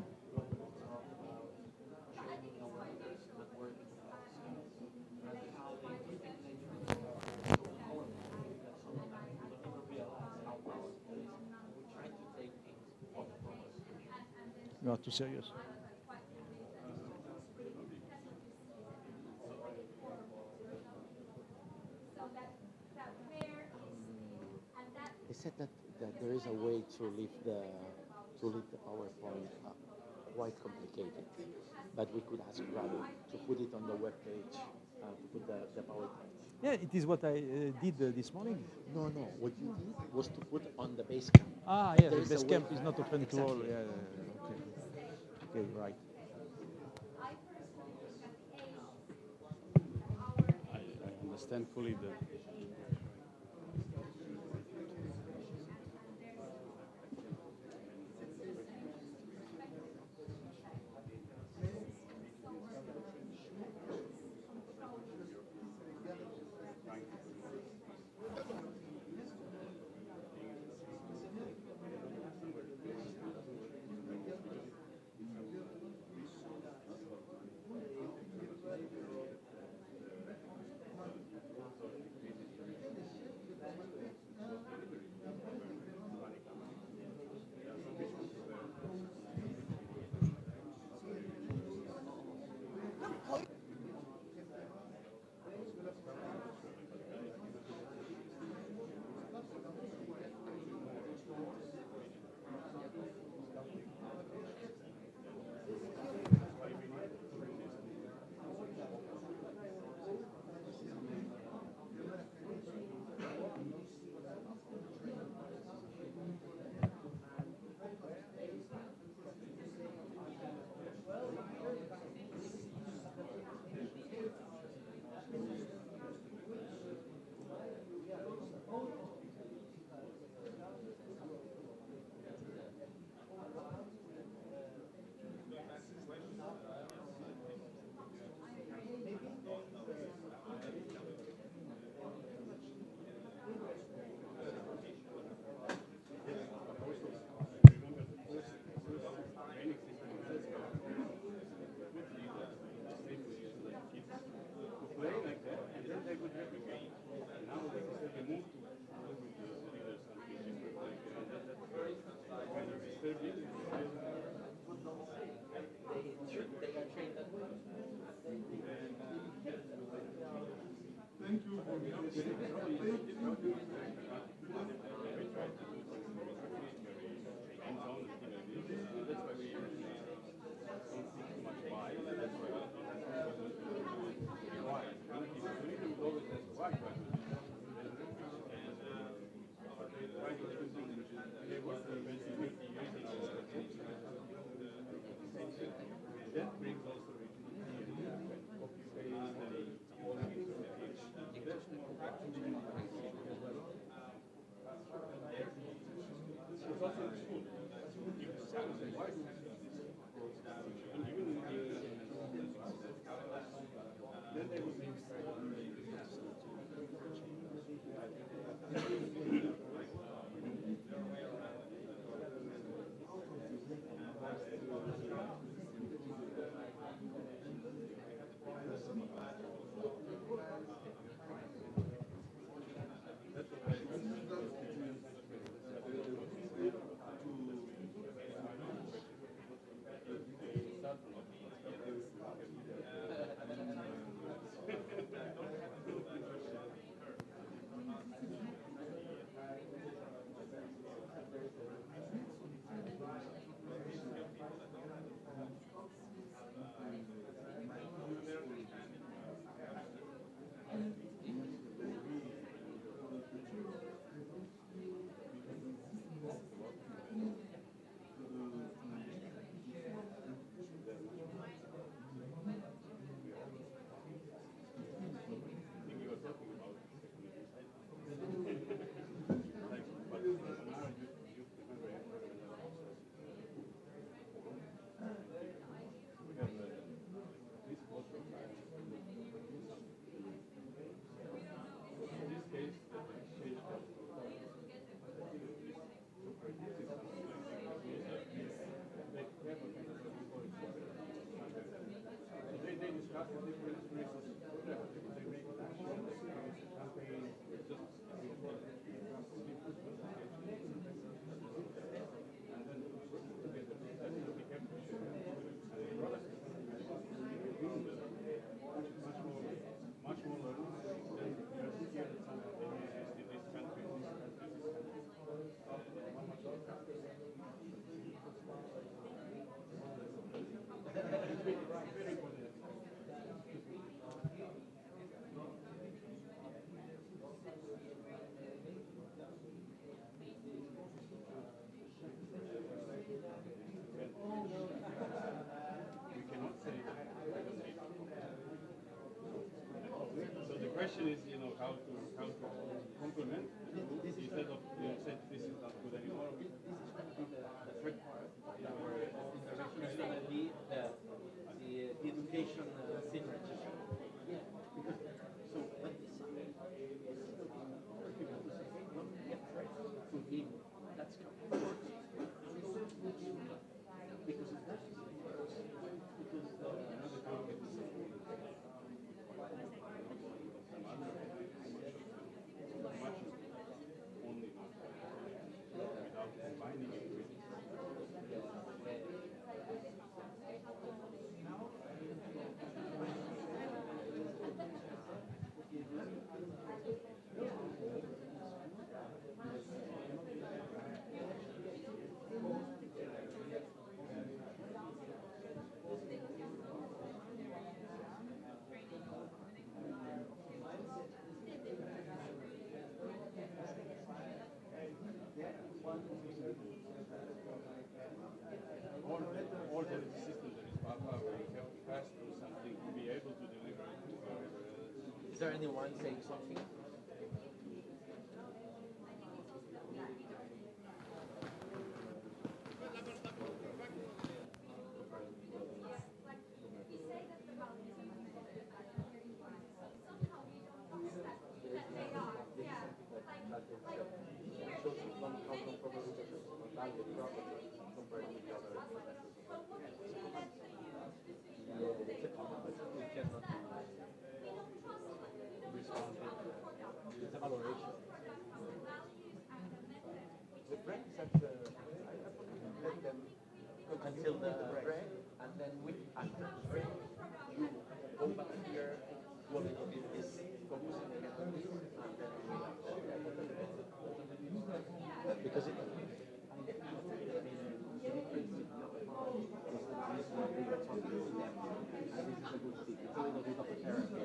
C: You are too serious.
B: They said that there is a way to leave the PowerPoint quite complicated, but we could ask Ravi to put it on the web page, to put the PowerPoint.
C: Yeah, it is what I did this morning.
B: No, what you did was to put on the Basecamp.
C: Ah, yes, the Basecamp is not open to all. Yeah, okay, right.
M: I understand fully the. So the question is, how to complement instead of say this is not good anymore.
A: The third part of our intervention is going to be the education synergy. Yeah, because so when this people to say, hey, don't get right to him, that's coming. Because it does.
M: All the systems that is Papa will have to pass through something to be able to deliver it to wherever else.
B: Is there anyone saying something?
A: The break is at let them until the break, and then after the break, you go back here, do a little bit this, focusing again on this, and then relax. Because the difference with the other part is that this one we are talking to them, and this is a good thing. It's a little bit of a therapy.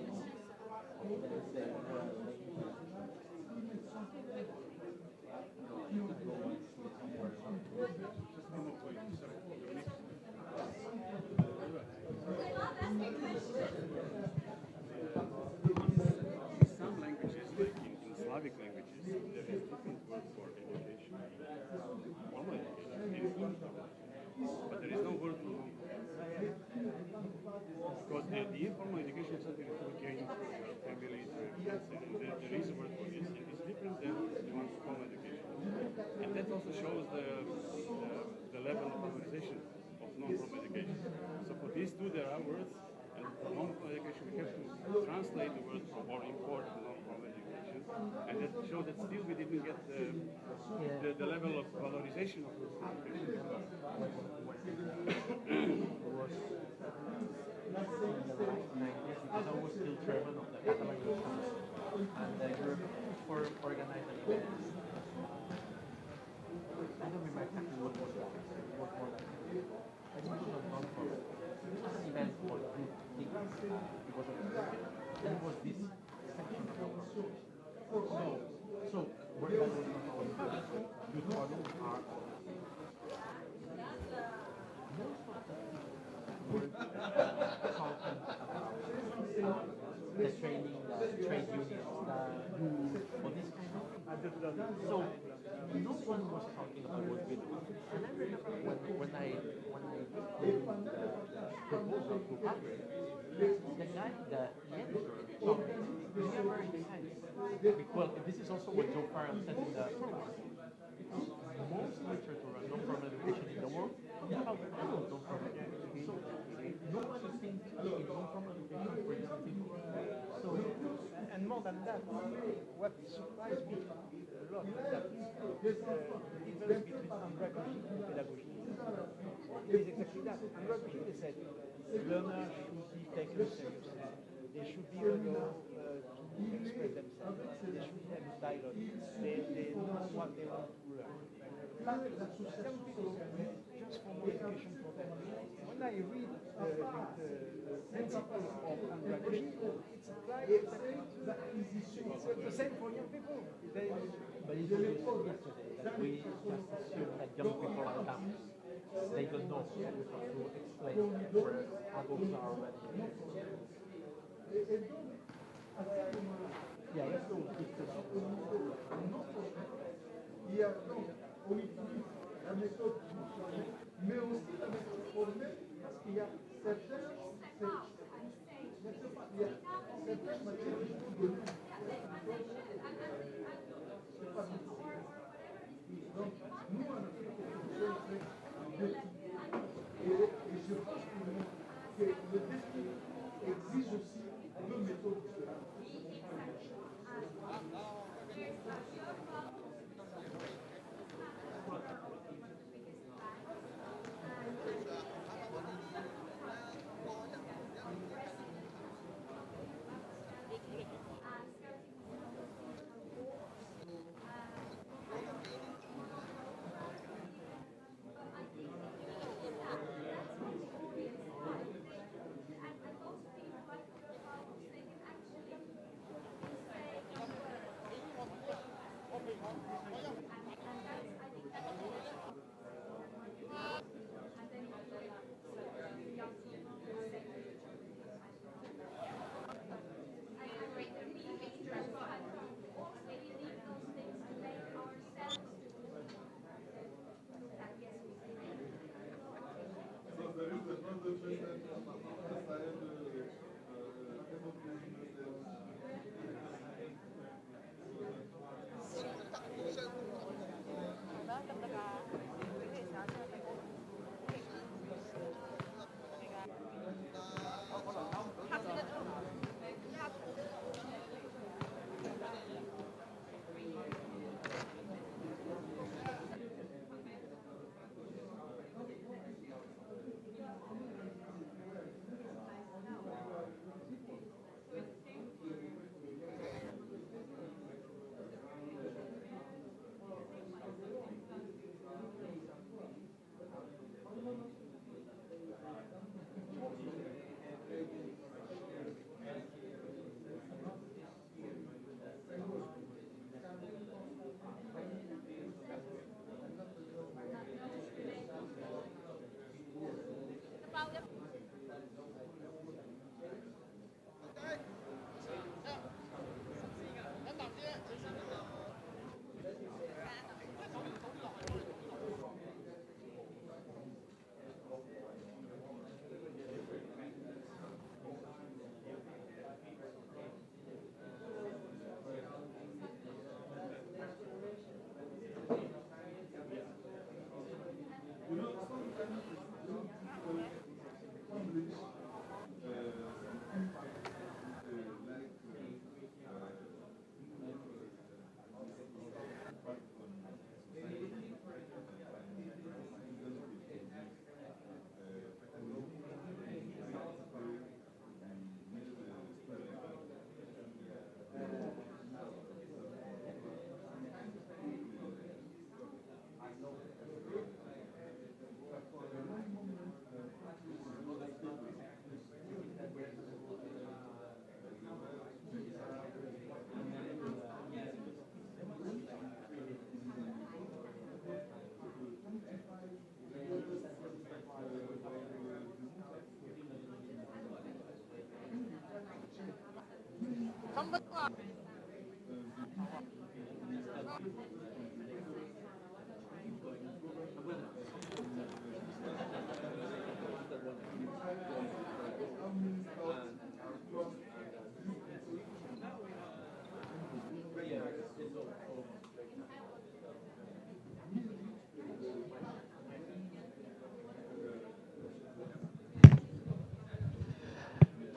M: Some languages, like in Slavic languages, there is different word for education. Formal education, but there is no word for non. Because the informal education is something that we gain through your family, through your friends, and there is a word for this, and it's different than the one for formal education. And that also shows the level of valorization of non-formal education. So for these two, there are words, and for non-formal education, we have to translate the word or import non-formal education, and that shows that still we didn't get the level of valorization of non-formal education.
A: Because I was still chairman of the Catalan Youth Council, and the group for organized an event. I don't remember exactly what was that. What more like I think it was not for an event for group things. It was a then it was this section of the organization. So what that was not all youth forums are most of the were talking about the training, the trade unions, all this kind of thing. So no one was talking about what we do. And I remember when I did the proposal to Patrick, the guy, the editor, told me, we are very excited. Well, this is also what Joe Farrell said in the forward. Most literature on non-formal education in the world is about adult non-formal education. So nobody thinks in non-formal education for young people. So, and
L: And more than that, what surprised me a lot is that the difference between andragogy and pedagogy is exactly that. Andragogy, they said, learners should be taken seriously. They should be able to express themselves. They should have dialogue. They know what they want to learn. But young people, just for more education for them. When I read the principles of andragogy, it's like it's the same for young people.
A: But it's yesterday that we just assume that young people are dumb. They don't know how to explain where adults are already. Yeah, let's go with this.
N: La méthode qui fonctionne, mais aussi la méthode formelle, parce qu'il y a certaines matières qui sont données. C'est pas nécessaire. Donc, nous, en Afrique, on fonctionne avec deux types. Et je pense que le défi exige aussi deux méthodes différentes.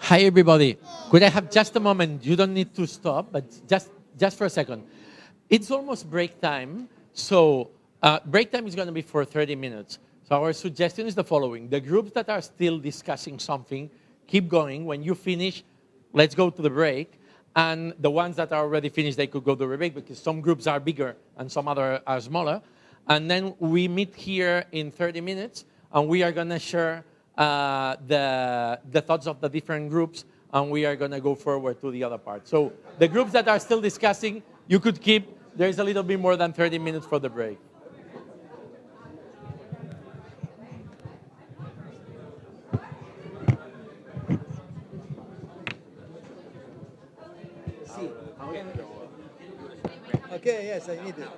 F: Hi, everybody. Could I have just a moment? You don't need to stop, but just for a second. It's almost break time, so break time is going to be for 30 minutes. So our suggestion is the following. The groups that are still discussing something, keep going. When you finish, let's go to the break. And the ones that are already finished, they could go to the break because some groups are bigger and some other are smaller. And then we meet here in 30 minutes, and we are going to share the thoughts of the different groups, and we are going to go forward to the other part. So the groups that are still discussing, you could keep. There's a little bit more than 30 minutes for the break.
L: Okay, yes, I need it.